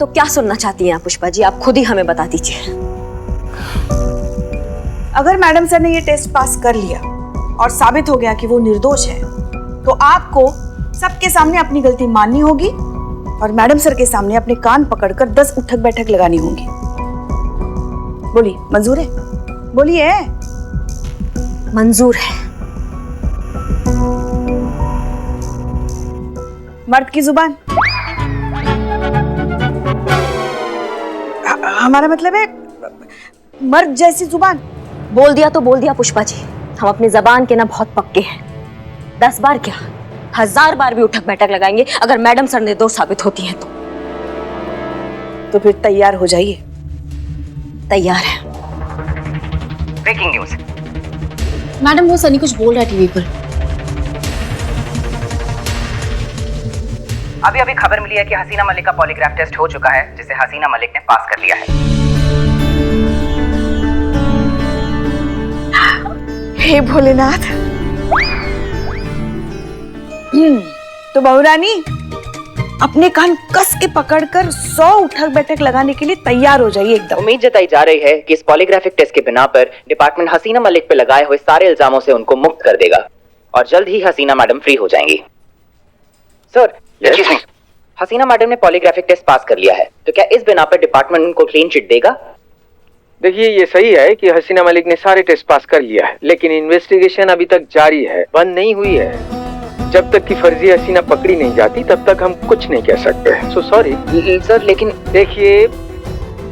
तो क्या सुनना चाहती हैं आप पुष्पा जी? आप खुद ही हमें बता दीजिए। अगर मैडम सर ने ये टेस्ट पास कर लिया और साबित हो गया कि वो निर्दोष है, तो आपको सबके सामने अपनी गलती माननी होगी और मैडम सर के सामने अपने कान पकड़कर 10 उठक बैठक लगानी होगी। बोलिए, मंजूर है? बोलिए। मंजूर है। मर्द की जुबान, हमारा मतलब है मर्द जैसी जुबान। बोल दिया तो बोल दिया पुष्पा जी। हम अपनी जबान के ना बहुत पक्के हैं। 10 बार क्या, 1000 बार भी उठक बैठक लगाएंगे अगर मैडम सर निर्दोष साबित होती हैं तो फिर तैयार हो जाइए। तैयार है। Breaking news. मैडम वो सनी कुछ बोल रहा है टीवी पर। अभी खबर मिली है कि हसीना मलिक का पॉलीग्राफ टेस्ट हो चुका है, जिसे हसीना मलिक ने पास कर लिया है। हे भोलेनाथ। तो बहुरानी अपने कान कस के पकड़कर 100 उठक बैठक लगाने के लिए तैयार हो जाइए एकदम। उम्मीद जताई जा रही है कि इस पॉलीग्राफिक टेस्ट के बिना पर डिपार्टमेंट हसीना मलिक पे लगाए हुए सारे इल्जामों से उनको मुक्त कर देगा और जल्द ही हसीना मैडम फ्री हो जाएंगी। सर, एक्सक्यूज मी, हसीना मैडम ने पॉलीग्राफिक टेस्ट पास कर लिया है, तो क्या इस बिना पर डिपार्टमेंट उनको क्लीन चिट देगा? देखिए, ये सही है कि हसीना मलिक ने सारे टेस्ट पास कर लिया है, लेकिन इन्वेस्टिगेशन अभी तक जारी है, बंद नहीं हुई है। जब तक कि फर्जी हसीना पकड़ी नहीं जाती तब तक हम कुछ नहीं कह सकते। सो सॉरी सर, लेकिन देखिए,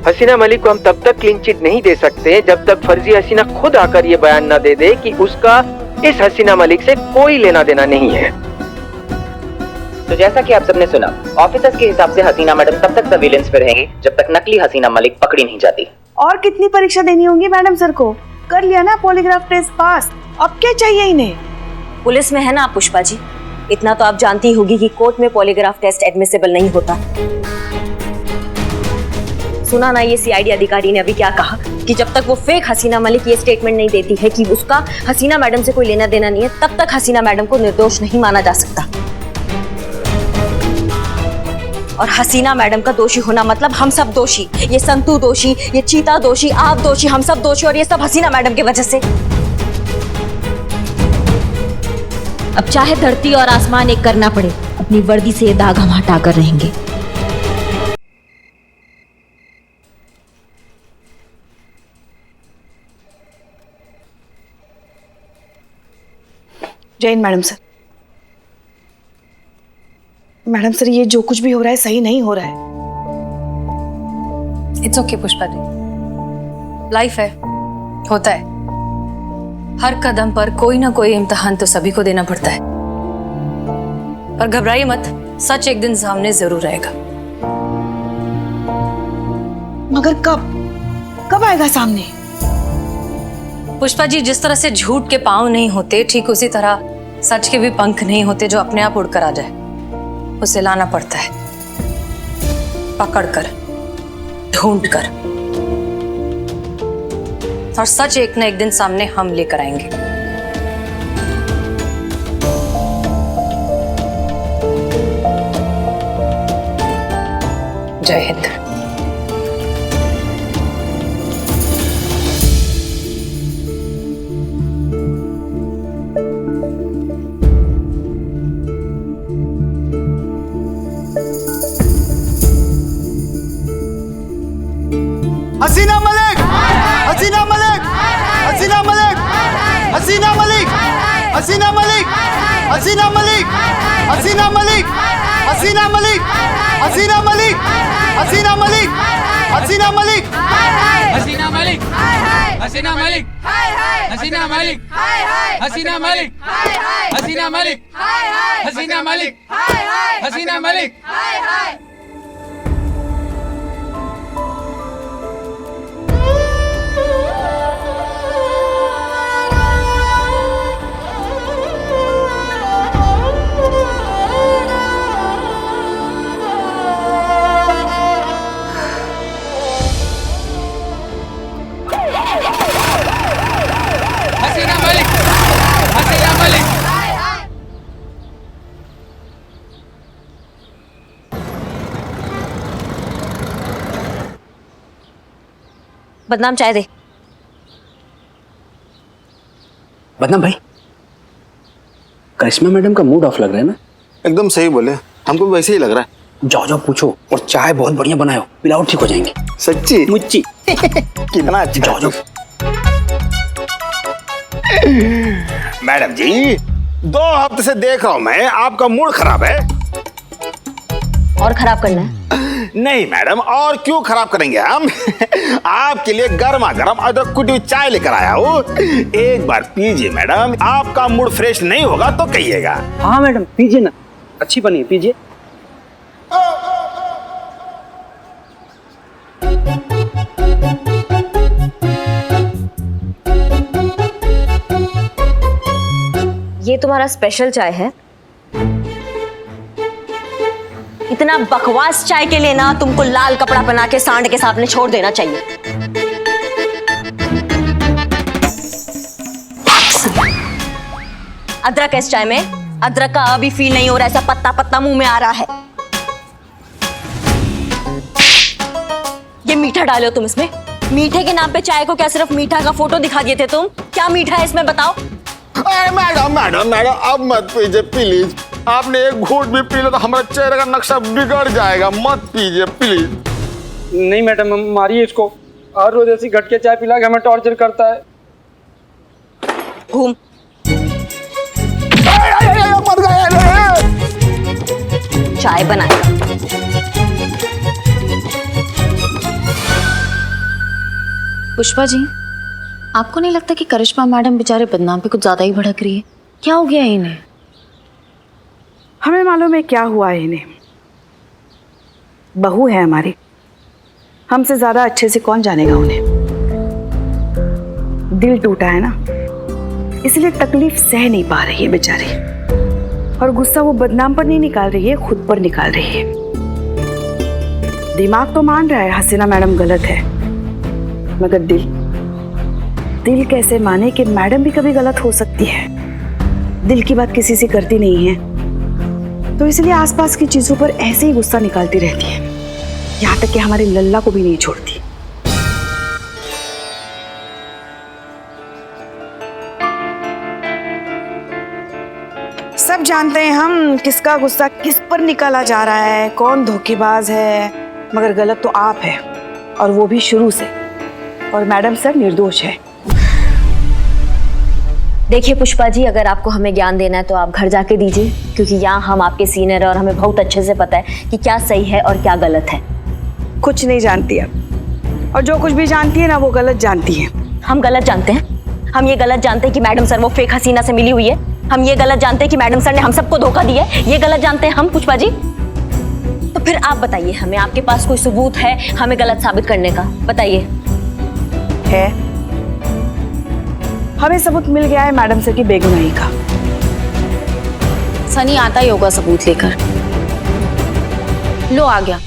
हसीना मलिक को हम तब तक क्लीन चिट नहीं दे सकते जब तक फर्जी हसीना खुद आकर ये बयान न दे दे कि उसका इस हसीना मलिक से कोई लेना देना नहीं है। तो जैसा कि आप सबने सुना, ऑफिसर्स के हिसाब से हसीना मैडम तब तक सर्विलेंस पे रहेंगी जब तक नकली हसीना मलिक पकड़ी नहीं जाती। और कितनी परीक्षा देनी होगी मैडम सर को? कर लिया ना पॉलीग्राफ टेस्ट पास, अब क्या चाहिए इन्हें? पुलिस में है ना आप पुष्पा जी, इतना तो आप जानती होगी कि कोर्ट में पॉलीग्राफ टेस्ट एडमिसिबल नहीं होता। सुना ना ये सीआईडी अधिकारी ने अभी क्या कहा कि जब तक वो फेक हसीना मलिक ये स्टेटमेंट नहीं देती है कि उसका हसीना मैडम से कोई लेना देना नहीं है, तब तक हसीना मैडम को निर्दोष नहीं माना जा सकता। और हसीना मैडम का दोषी होना मतलब हम सब दोषी, ये संतू दोषी, ये चीता दोषी, आप दोषी, हम सब दोषी, और ये सब हसीना मैडम की वजह से। अब चाहे धरती और आसमान एक करना पड़े, अपनी वर्दी से ये दाग हम हटा कर रहेंगे। Jain madam sir, madam sir, ये जो कुछ भी हो रहा है सही नहीं हो रहा है। It's okay Pushpa ji, life है, होता है। हर कदम पर कोई ना कोई इम्तिहान तो सभी को देना पड़ता है। पर घबराइए मत, सच एक दिन सामने जरूर आएगा। मगर कब आएगा सामने? पुष्पा जी, जिस तरह से झूठ के पांव नहीं होते, ठीक उसी तरह सच के भी पंख नहीं होते जो अपने आप उड़कर आ जाए। उसे लाना पड़ता है, पकड़कर, ढूंढकर, और सच एक न एक दिन सामने हम लेकर आएंगे। जय हिंद। हसीना मलिक, हसीना मलिक, हसीना मलिक, हसीना मलिक, हसीना मलिक, हसीना मलिक, हसीना मलिक, हसीना मलिक, हसीना मलिक, हसीना मलिक, हसीना मलिक, हसीना मलिक, हसीना मलिक, हसीना मलिक, हसीना मलिक, हसीना मलिक, हसीना मलिक, हसीना मलिक। बदनाम चाय दे। बदनाम भाई, करिश्मा मैडम का मूड ऑफ लग रहा है ना? एकदम सही बोले, हमको भी वैसे ही लग रहा है। जाओ जाओ पूछो, और चाय बहुत बढ़िया बनायो, पिलाओ ठीक हो जाएंगे। सच्ची मुच्ची कितना अच्छा। जाओ जाओ। मैडम जी, 2 हफ्ते से देख रहा हूं मैं, आपका मूड खराब है। और खराब करना है? नहीं मैडम, और क्यों खराब करेंगे हम। आपके लिए गर्मा गर्म अदरक कुटी हुई चाय लेकर आया हूँ, एक बार पीजिए मैडम। आपका मूड फ्रेश नहीं होगा तो कहिएगा। हाँ मैडम पीजिए ना, अच्छी बनी है, पीजिए। ये तुम्हारा स्पेशल चाय है? इतना बकवास चाय के लिए ना तुमको लाल कपड़ा पहना के सांड के सामने छोड़ देना चाहिए। अदरक है इस चाय में, अदरक का अभी फील नहीं हो रहा, ऐसा पत्ता पत्ता मुंह में आ रहा है। ये मीठा डाले हो तुम इसमें? मीठे के नाम पे चाय को क्या सिर्फ मीठा का फोटो दिखा दिए थे तुम? क्या मीठा है इसमें बताओ? अरे मैडम मैडम मैडम, अब मत पीजिए प्लीज। आपने एक घूंट भी पी लो तो हमारा चेहरे का नक्शा बिगड़ जाएगा, मत पीजिए प्लीज। नहीं मैडम, मारिए इसको, हर रोज ऐसी घटके चाय पिला के हमें टॉर्चर करता है। घूम। चाय बनाए। पुष्पा जी, आपको नहीं लगता कि करिश्मा मैडम बेचारे बदनाम पे कुछ ज्यादा ही भड़क रही है? क्या हो गया इन्हें? हमें मालूम है क्या हुआ है इन्हें। बहू है हमारी, हमसे ज्यादा अच्छे से कौन जानेगा उन्हें। दिल टूटा है ना, इसलिए तकलीफ सह नहीं पा रही है बेचारी, और गुस्सा वो बदनाम पर नहीं निकाल रही है, खुद पर निकाल रही है। दिमाग तो मान रहा है हसीना मैडम गलत है, मगर दिल कैसे माने कि मैडम भी कभी गलत हो सकती है। दिल की बात किसी से करती नहीं है, तो इसलिए आसपास की चीजों पर ऐसे ही गुस्सा निकालती रहती है, यहाँ तक कि हमारे लल्ला को भी नहीं छोड़ती। सब जानते हैं हम किसका गुस्सा किस पर निकाला जा रहा है, कौन धोखेबाज है, मगर गलत तो आप है, और वो भी शुरू से। और मैडम सर निर्दोष है। देखिए पुष्पा जी, अगर आपको हमें ज्ञान देना है तो आप घर जाके दीजिए, क्योंकि यहाँ हम आपके सीनियर हैं और हमें बहुत अच्छे से पता है कि क्या सही है और क्या गलत है। कुछ नहीं जानती आप, और जो कुछ भी जानती है ना वो गलत जानती है। हम गलत जानते हैं? हम ये गलत जानते हैं कि मैडम सर वो फेक हसीना से मिली हुई है? हम ये गलत जानते हैं कि मैडम सर ने हम सबको धोखा दिया है? ये गलत जानते हैं हम पुष्पा जी? तो फिर आप बताइए हमें, आपके पास कोई सबूत है हमें गलत साबित करने का? बताइए। है, हमें सबूत मिल गया है मैडम सर की बेगुनाही का। सनी आता ही होगा सबूत लेकर। लो आ गया।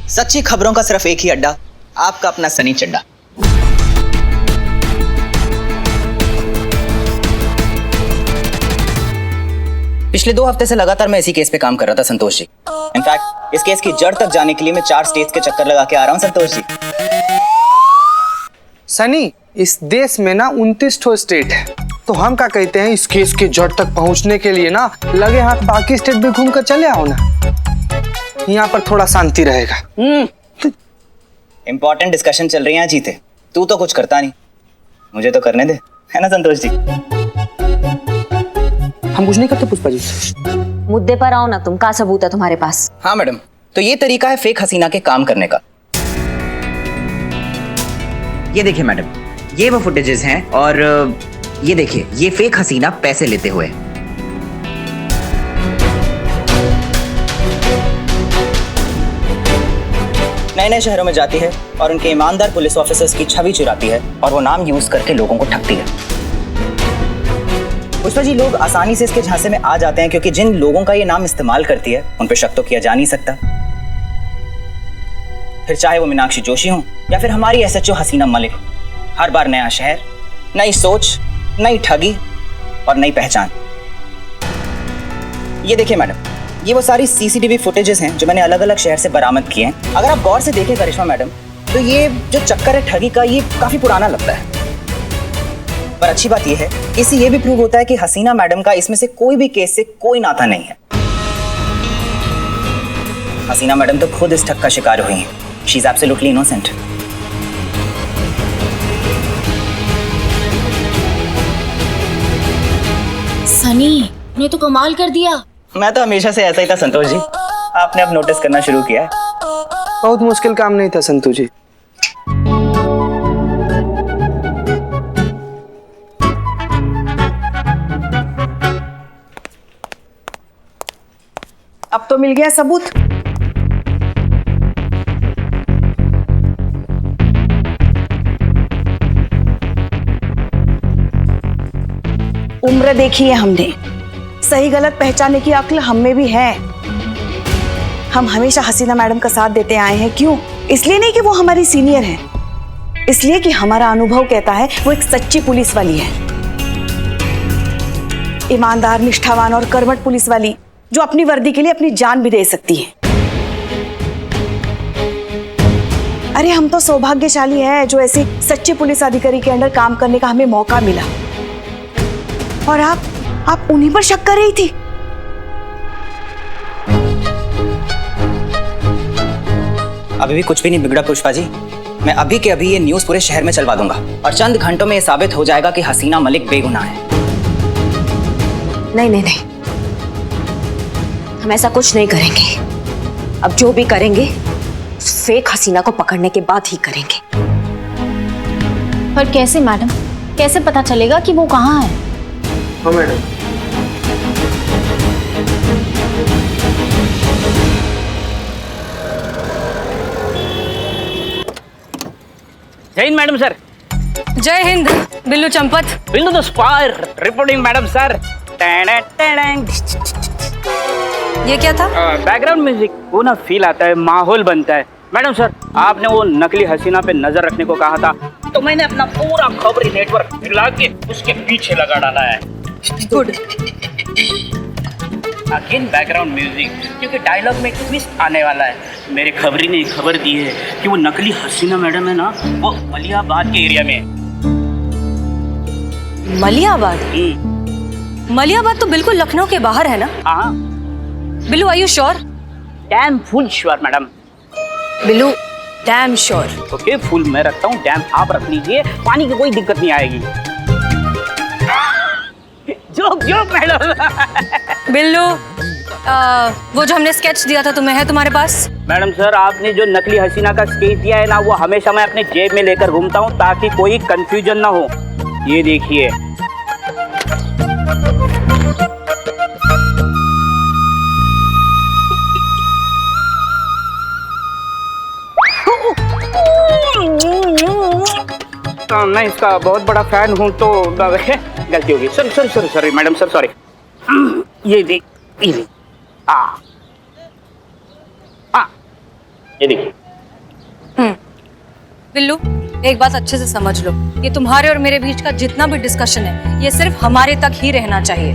सच्ची खबरों का सिर्फ एक ही अड्डा, आपका अपना सनी चड्डा। पिछले 2 हफ्ते से लगातार मैं इसी केस पे काम कर रहा था संतोष जी। इनफैक्ट इस केस की जड़ तक जाने के लिए मैं 4 स्टेट्स के चक्कर लगा के आ रहा हूँ संतोष जी। सनी, इस देश में ना 29 ठो स्टेट है, तो हम क्या कहते हैं इस केस के जड़ तक पहुंचने के लिए ना लगे हाथ बाकी स्टेट भी घूम कर चले आओ ना, यहाँ पर थोड़ा शांति रहेगा। इंपॉर्टेंट डिस्कशन चल रही है जीते, तू तो कुछ करता नहीं, मुझे तो करने दे, है ना संतोष जी? हम कुछ नहीं करते पुष्पा जी। मुद्दे पर आओ ना तुम, क्या सबूत है तुम्हारे पास? हाँ मैडम, तो ये तरीका है फेक हसीना के काम करने का। ये देखिए मैडम, ये वो फुटेजेस हैं, और ये देखिए ये फेक हसीना पैसे लेते हुए। नए नए शहरों में जाती है और उनके ईमानदार पुलिस ऑफिसर्स की छवि चुराती है और वो नाम यूज करके लोगों को ठगती है। पुष्पा जी, लोग आसानी से इसके झांसे में आ जाते हैं क्योंकि जिन लोगों का ये नाम इस्तेमाल करती है उन पे शक तो किया जा नहीं सकता, फिर चाहे वो मीनाक्षी जोशी हो या फिर हमारी SHO हसीना मलिक। हर बार नया शहर, नई सोच, नई ठगी और नई पहचान। ये देखिए मैडम, ये वो सारी CCTV फुटेजेस हैं जो मैंने अलग अलग शहर से बरामद किए हैं। अगर आप गौर से देखें करिश्मा मैडम, तो ये जो चक्कर है ठगी का, ये काफी पुराना लगता है। पर अच्छी बात ये है, इससे ये भी प्रूव होता है कि हसीना मैडम का इसमें से कोई भी केस से कोई नाता नहीं है। हसीना मैडम तो खुद इस ठग का शिकार हुई हैं। She is absolutely innocent. Sunny ने तो कमाल कर दिया। मैं तो हमेशा से ऐसा ही था संतोष जी, आपने अब नोटिस करना शुरू किया है। बहुत मुश्किल काम नहीं था संतू जी। अब तो मिल गया सबूत। उम्र देखी है हमने, सही गलत पहचानने की अक्ल हम में भी है। हम हमेशा हसीना मैडम का साथ देते आए हैं। क्यों? इसलिए नहीं कि वो हमारी सीनियर है, इसलिए कि हमारा अनुभव कहता है वो एक सच्ची पुलिस वाली है, ईमानदार, निष्ठावान और कर्मठ पुलिस वाली, जो अपनी वर्दी के लिए अपनी जान भी दे सकती है। अरे हम तो सौभाग्यशाली हैं जो ऐसे सच्चे पुलिस अधिकारी के अंडर काम करने का हमें मौका मिला। और आप उन्हीं पर शक कर रही थी। अभी भी कुछ भी नहीं बिगड़ा पुष्पा जी। मैं अभी के अभी ये न्यूज़ पूरे शहर में चलवा दूंगा और चंद घंटों में ये साबित हो जाएगा कि हसीना मलिक बेगुनाह है। नहीं नहीं नहीं, हम ऐसा कुछ नहीं करेंगे। अब जो भी करेंगे उस फेक हसीना को पकड़ने के बाद ही करेंगे। पर कैसे मैडम, कैसे पता चलेगा कि वो कहाँ है? हाँ मैडम। जय हिंद मैडम सर। जय Hind Billu Champat. Billu the spy reporting madam sir. ये क्या था? बैकग्राउंड म्यूजिक, वो ना फील आता है, माहौल बनता है। मैडम सर, आपने वो नकली हसीना पे नजर रखने को कहा था, तो मैंने अपना पूरा खबरी नेटवर्क मिला के उसके पीछे लगा डाला है। गुड। अगेन बैकग्राउंड म्यूजिक, क्योंकि डायलॉग में ट्विस्ट आने वाला है। मेरे खबरी ने खबर दी है कि वो नकली हसीना मैडम है ना, वो मलियाबाद के एरिया में है। मलियाबाद? मलियाबाद तो बिल्कुल लखनऊ के बाहर है ना? हाँ। Billu are you sure? Damn full sure madam. Billu damn sure? Okay, फुल मैं रखता हूँ, डैम आप रख लीजिए, पानी की कोई दिक्कत नहीं आएगी। Joke joke madam. बिल्लू वो जो हमने स्केच दिया था तुम्हें, है तुम्हारे पास? मैडम सर, आपने जो नकली हसीना का स्केच दिया है ना, वो हमेशा मैं अपने जेब में लेकर घूमता हूँ ताकि कोई कंफ्यूजन ना हो। ये देखिए। मैं इसका बहुत बड़ा फैन हूँ, तो गलती होगी। Sorry madam sir, sorry. ये देख, ये देखिए। बिल्लू, एक बात अच्छे से समझ लो, ये तुम्हारे और मेरे बीच का जितना भी डिस्कशन है, ये सिर्फ हमारे तक ही रहना चाहिए।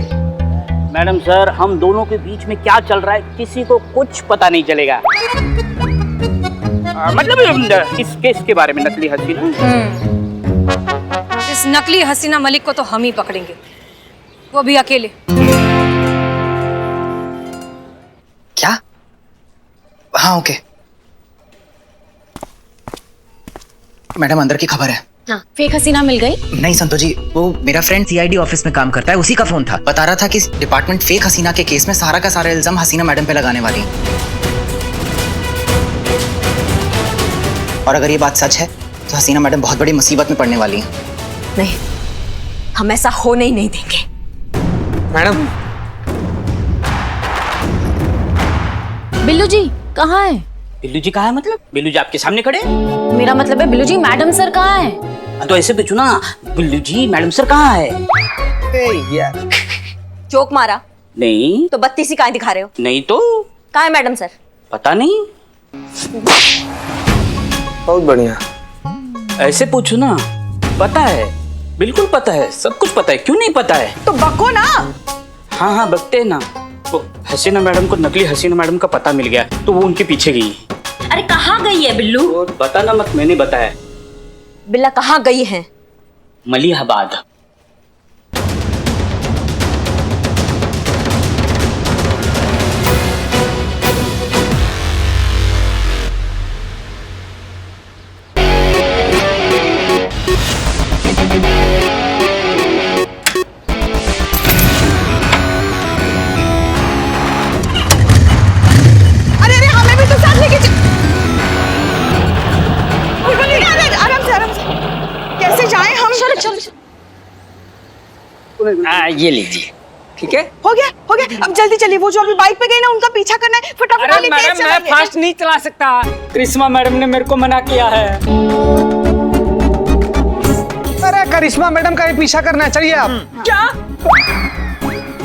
मैडम सर, हम दोनों के बीच में क्या चल रहा है किसी को कुछ पता नहीं चलेगा। मतलब इस केस के बारे में, नकली हसीना। इस नकली हसीना मलिक को तो हम ही पकड़ेंगे, वो भी अकेले। क्या? हाँ ओके। मैडम, अंदर की खबर है। हाँ, फेक हसीना मिल गई? नहीं संतो जी, वो मेरा फ्रेंड सीआईडी ऑफिस में काम करता है, उसी का फोन था। बता रहा था कि डिपार्टमेंट फेक हसीना के केस में सारा का सारा इल्जाम हसीना मैडम पे लगाने वाली है। और अगर ये बात सच है तो हसीना मैडम बहुत बड़ी मुसीबत में पड़ने वाली है। नहीं, हम ऐसा होने ही नहीं देंगे। मैडम। बिल्लू जी कहाँ है? बिल्लू जी कहाँ है? मतलब बिल्लू जी आपके सामने खड़े? मेरा मतलब है बिल्लू जी मैडम सर कहाँ है? तो ऐसे पूछो ना, बिल्लू जी मैडम सर कहाँ है? यार जोक मारा? नहीं। तो बत्तीसी कहाँ दिखा रहे हो? नहीं तो कहाँ है मैडम सर? पता नहीं। बहुत बढ़िया। ऐसे पूछो ना, पता है, बिल्कुल पता है, सब कुछ पता है। क्यों नहीं पता है? तो बको ना। हाँ बकते हैं ना। तो हसीना मैडम को नकली हसीना मैडम का पता मिल गया, तो वो उनके पीछे गई। अरे अरे कहाँ गई है बिल्लू? और बताना मत, मैंने बताया। बिल्ला कहाँ गई है? मलिहाबाद। ये लीजिए, ठीक है? हो गया हो गया। अब जल्दी चलिए, वो जो अभी बाइक पे गई ना उनका पीछा करना है। फटाफट अरे मैडम मैं फास्ट नहीं चला सकता, करिश्मा मैडम ने मेरे को मना किया है। अरे करिश्मा मैडम का ही पीछा करना है, चलिए आप। क्या?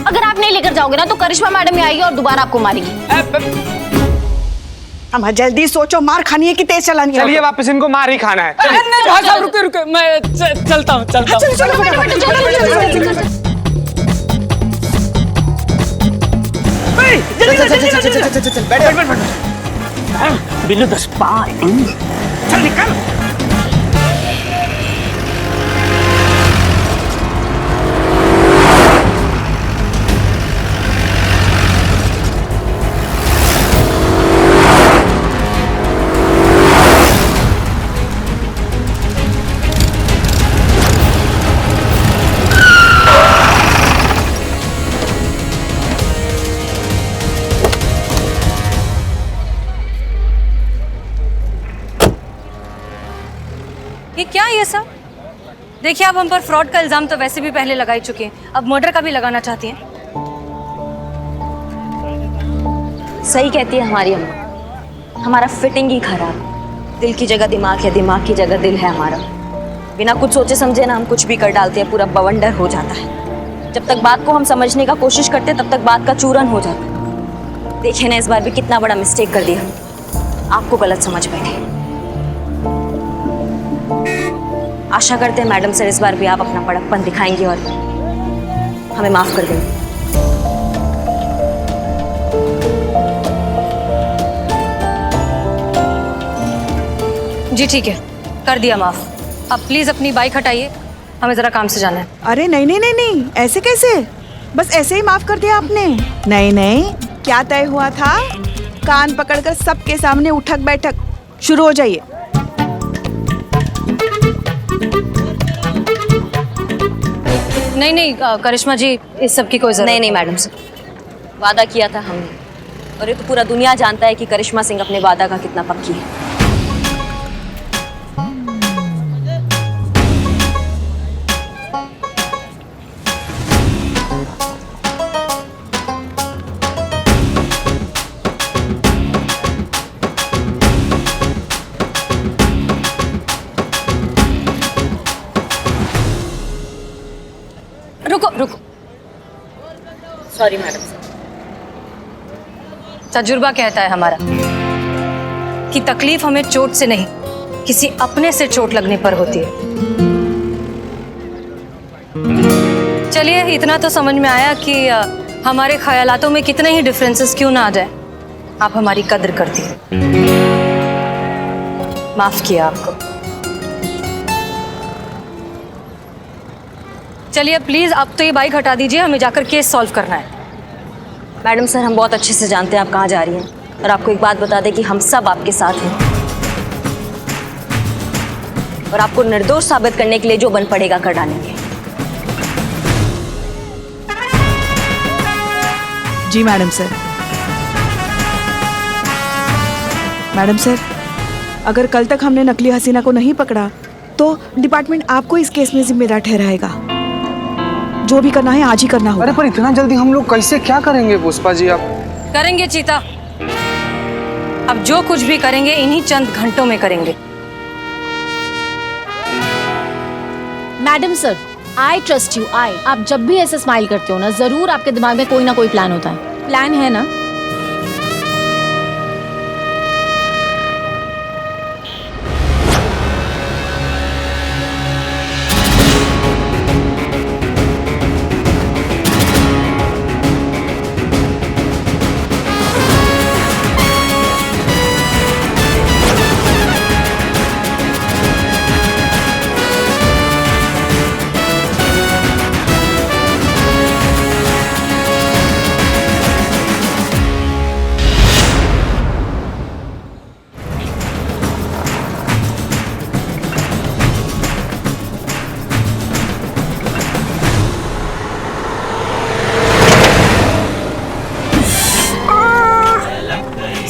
अगर आप नहीं लेकर जाओगे ना तो करिश्मा मैडम ही आएगी और दोबारा आपको मारेगी। हम जल्दी सोचो, मार खानी है कि तेज चलानी है? चलिए वापस इनको मार ही खाना है। भाई साहब रुके रुके, मैं चलता हूँ चलता हूँ। बिल्लू 10 पार। चल निकल। ये क्या है ये सब? देखिए आप हम पर फ्रॉड का इल्जाम तो वैसे भी पहले लगा ही चुके हैं, अब मर्डर का भी लगाना चाहती हैं। सही कहती है हमारी अम्मा, हमारा फिटिंग ही खराब। दिल की जगह दिमाग है, दिमाग की जगह दिल है हमारा। बिना कुछ सोचे समझे ना हम कुछ भी कर डालते हैं, पूरा बवंडर हो जाता है। जब तक बात को हम समझने का कोशिश करते हैं तब तक बात का चूरन हो जाता है। देखिए ना इस बार भी कितना बड़ा मिस्टेक कर दिया, आपको गलत समझ बैठे। आशा करते हैं मैडम सर इस बार भी आप अपना बड़कपन दिखाएंगे और हमें माफ कर देंगे। जी ठीक है, कर दिया माफ। अब प्लीज अपनी बाइक हटाइए, हमें जरा काम से जाना है। अरे नहीं नहीं नहीं नहीं, ऐसे कैसे? बस ऐसे ही माफ कर दिया आपने? नहीं नहीं, क्या तय हुआ था? कान पकड़कर सबके सामने उठक बैठक शुरू हो जाइए। नहीं नहीं करिश्मा जी, इस सब की कोई जरूरत नहीं नहीं मैडम सर, वादा किया था हमने, और ये तो पूरा दुनिया जानता है कि करिश्मा सिंह अपने वादा का कितना पक्की है। रुको रुको, सॉरी मैडम। तजुर्बा कहता है हमारा कि तकलीफ हमें चोट से नहीं, किसी अपने से चोट लगने पर होती है। चलिए इतना तो समझ में आया कि हमारे ख्यालातों में कितने ही डिफरेंसेस क्यों ना आ जाए, आप हमारी कद्र करती हैं। माफ किया आपको। चलिए प्लीज अब तो ये बाइक हटा दीजिए, हमें जाकर केस सॉल्व करना है। मैडम सर हम बहुत अच्छे से जानते हैं आप कहाँ जा रही हैं, और आपको एक बात बता दें कि हम सब आपके साथ हैं, और आपको निर्दोष साबित करने के लिए जो बन पड़ेगा कर डालेंगे। जी मैडम सर। मैडम सर, अगर कल तक हमने नकली हसीना को नहीं पकड़ा तो डिपार्टमेंट आपको इस केस में जिम्मेदार ठहराएगा। जो भी करना है आज ही करना होगा। अरे पर इतना जल्दी हम लोग कैसे क्या करेंगे पुष्पा जी? आप करेंगे चीता, अब जो कुछ भी करेंगे इन्हीं चंद घंटों में करेंगे। Madam sir I trust you. आप जब भी ऐसे स्माइल करते हो ना, जरूर आपके दिमाग में कोई ना कोई प्लान होता है। प्लान है ना?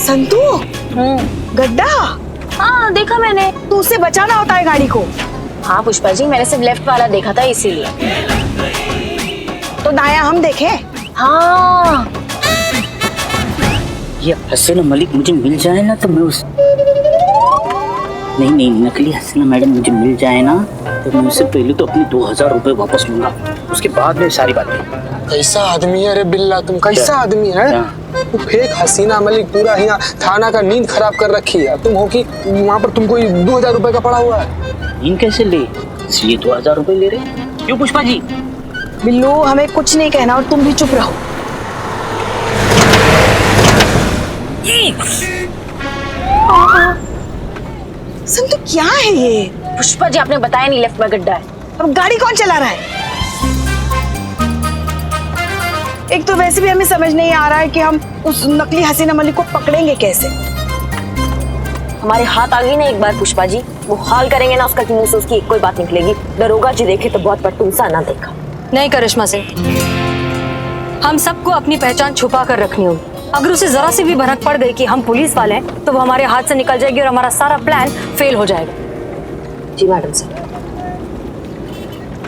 संतू, गड्ढा। हाँ देखा मैंने। तो उससे बचाना होता है गाड़ी को। हाँ पुष्पा जी, मैंने सिर्फ लेफ्ट वाला देखा था इसीलिए। तो दाया हम देखे। हाँ ये हसीना मलिक मुझे मिल जाए ना तो मैं उस नहीं नकली हसीना मैडम मुझे मिल जाए ना तो मैं उससे पहले तो अपने 2000 रुपए वापस लूंगा, उसके बाद में सारी बातें। कैसा आदमी है रे बिल्ला, तुम कैसा आदमी है? तू फेक हसीना मलिक पूरा यहाँ थाना का नींद खराब कर रखी है। तुम हो कि वहाँ पर तुमको 2000 रुपए का पड़ा हुआ है। नींद कैसे ले? ये 2000 रुपए ले रहे क्यों पुष्पा जी? बिल्लू हमें कुछ नहीं कहना और तुम भी चुप रहो। संतु क्या है ये? पुष्पा जी आपने बताया नहीं लेफ्ट में गड्ढा है। अब गाड़ी कौन चला रहा है? एक तो वैसे भी हमें समझ नहीं आ रहा है कि हम उस नकली हसीना मलिक को पकड़ेंगे कैसे। हमारे हाथ आ गई ना एक बार पुष्पा जी, वो हाल करेंगे ना उसका कि मुंह से उसकी कोई बात निकलेगी। दरोगा जी देखे तो बहुत बटुसा ना देखा। नहीं करिश्मा सिंह, हम सबको अपनी पहचान छुपा कर रखनी होगी। अगर उसे जरा सी भी भनक पड़ गई कि हम पुलिस वाले हैं तो वो हमारे हाथ से निकल जाएगी और हमारा सारा प्लान फेल हो जाएगा। जी मैडम सर।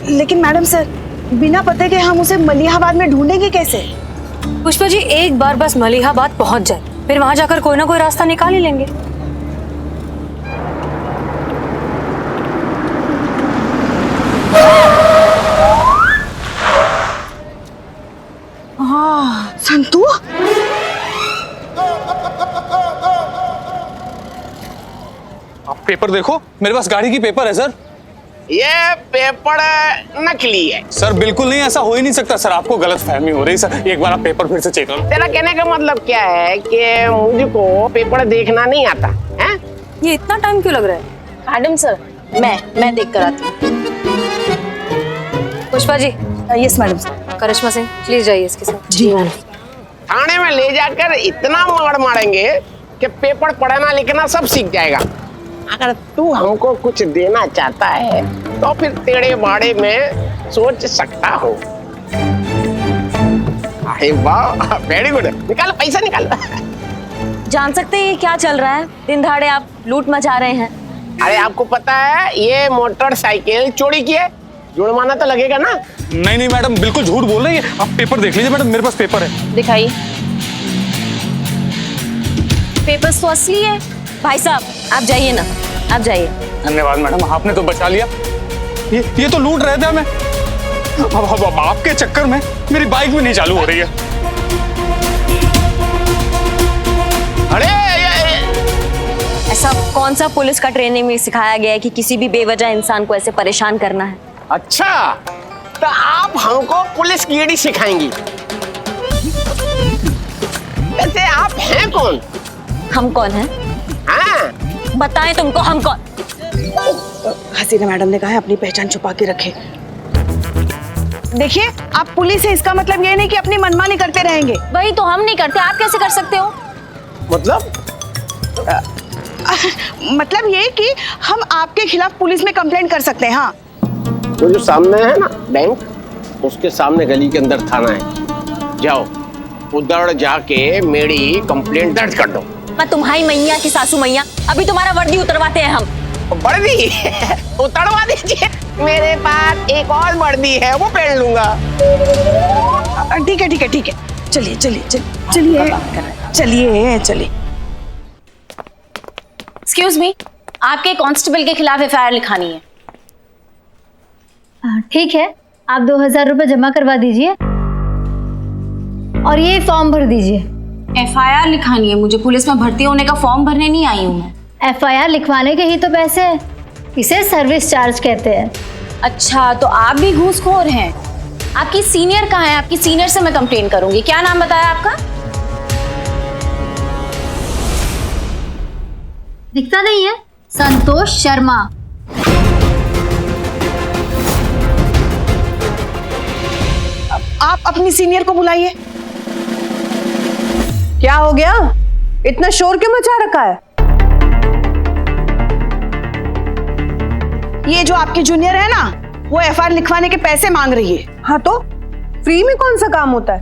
लेकिन मैडम सर, बिना पते के हम उसे मलिहाबाद में ढूंढेंगे कैसे? पुष्पा जी एक बार बस मलिहाबाद पहुंच जाए, फिर वहां जाकर कोई ना कोई रास्ता निकाल ही लेंगे। हाँ संतू, आप पेपर देखो, मेरे पास गाड़ी की पेपर है सर। ये पेपर नकली है सर बिल्कुल नहीं, ऐसा हो ही नहीं सकता सर। आपको गलत फहमी हो रही सर, एक बार आप पेपर फिर से चेक करो। तेरा कहने का मतलब क्या है कि मुझको पेपर देखना नहीं आता है? ये इतना टाइम क्यों लग रहा है? मैडम सर मैं देख कर आती हूँ। Pushpa ji. Yes madam sir. Karishma Singh please जाइए इसके साथ। जी मैडम। थाने में ले जाकर इतना मार मारेंगे कि पेपर पढ़ना लिखना सब सीख जाएगा। अगर तू हमको कुछ देना चाहता है तो फिर तेरे बारे में सोच सकता हो। अरे वाह, वेरी गुड। निकाल पैसा निकाल। जान सकते हैं ये क्या चल रहा है? दिन दहाड़े आप लूट मचा रहे हैं। अरे आपको पता है ये मोटरसाइकिल चोरी की है, जुर्माना तो लगेगा ना? नहीं मैडम, बिल्कुल झूठ बोल रही है। आप पेपर देख लीजिए मैडम, मेरे पास पेपर है। दिखाइए। पेपर्स तो असली है। भाई साहब आप जाइए ना, आप जाइए। धन्यवाद मैडम, आपने तो बचा लिया। ये तो लूट रहे थे हमें। अब आपके चक्कर में मेरी बाइक भी नहीं चालू हो रही है। अरे ऐसा कौन सा पुलिस का ट्रेनिंग में सिखाया गया है कि किसी भी बेवजह इंसान को ऐसे परेशान करना है? अच्छा, तो आप हमको पुलिस कीड़ी सिखाएंगी? वैसे आप हैं कौन? हम कौन हैं? हाँ बताएं तुमको हम कौन? हसीना मैडम ने कहा है अपनी पहचान छुपा के रखे। देखिए आप पुलिस है, इसका मतलब ये नहीं कि अपनी मनमानी करते रहेंगे। वही तो हम नहीं करते, आप कैसे कर सकते हो? मतलब ये कि हम आपके खिलाफ पुलिस में कंप्लेंट कर सकते हैं। हाँ, वो जो सामने है ना बैंक, उसके सामने गली के अंदर थाना है। जाओ उधर जाके मेरी कंप्लेंट दर्ज कर दो। मैं तुम्हारी मैया की सासू मैया, अभी तुम्हारा वर्दी उतरवाते हैं हम। वर्दी उतरवा दीजिए, मेरे पास एक और वर्दी है, वो पहन लूंगा। ठीक है ठीक है ठीक है, चलिए चलिए चलिए चलिए चलिए। एक्सक्यूज मी, आपके कांस्टेबल के खिलाफ एफआईआर लिखानी है। ठीक है, आप 2000 रुपए जमा करवा दीजिए और ये फॉर्म भर दीजिए। एफआईआर लिखानी है मुझे, पुलिस में भर्ती होने का फॉर्म भरने नहीं आई हूँ मैं। एफआईआर लिखवाने के ही तो पैसे हैं, इसे सर्विस चार्ज कहते हैं। अच्छा, तो आप भी घूसखोर हैं। आपकी सीनियर कहाँ है? आपकी सीनियर से मैं कंप्लेन करूंगी। क्या नाम बताया आपका? दिखता नहीं है? संतोष शर्मा। आप अपनी सीनियर को बुलाइए। क्या हो गया? इतना शोर क्यों मचा रखा है? ये जो आपकी जूनियर है ना, वो एफआईआर लिखवाने के पैसे मांग रही है। हाँ तो फ्री में कौन सा काम होता है?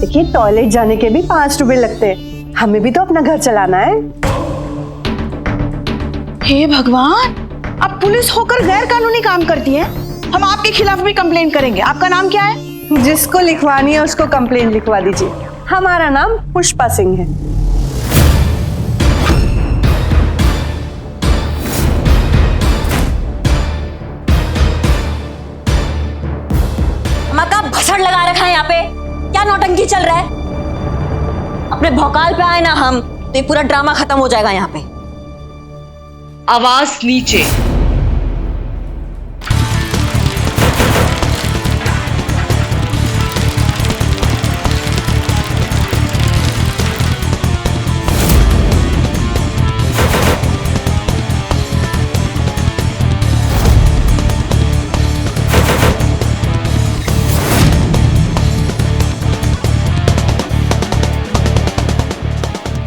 देखिए टॉयलेट जाने के भी 5 रुपए लगते हैं, हमें भी तो अपना घर चलाना है। हे भगवान, आप पुलिस होकर गैर कानूनी काम करती हैं। हम आपके खिलाफ भी कंप्लेन करेंगे। आपका नाम क्या है? जिसको लिखवानी है उसको कंप्लेन लिखवा दीजिए। हमारा नाम पुष्पा सिंह है। का भसड़ लगा रखा है यहाँ पे, क्या नौटंकी चल रहा है? अपने भौकाल पे आए ना हम, तो ये पूरा ड्रामा खत्म हो जाएगा यहाँ पे। आवाज नीचे।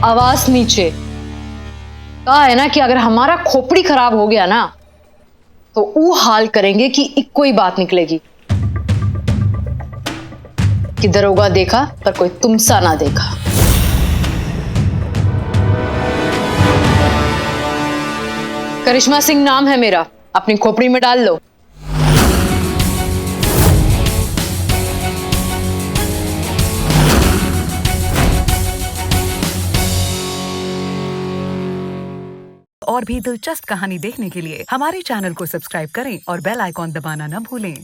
आवाज नीचे। कहा है ना कि अगर हमारा खोपड़ी खराब हो गया ना तो वो हाल करेंगे कि इक्को ही बात निकलेगी कि दरोगा देखा पर कोई तुमसा ना देखा। करिश्मा सिंह नाम है मेरा, अपनी खोपड़ी में डाल लो। और भी दिलचस्प कहानी देखने के लिए हमारे चैनल को सब्सक्राइब करें और बेल आइकॉन दबाना न भूलें।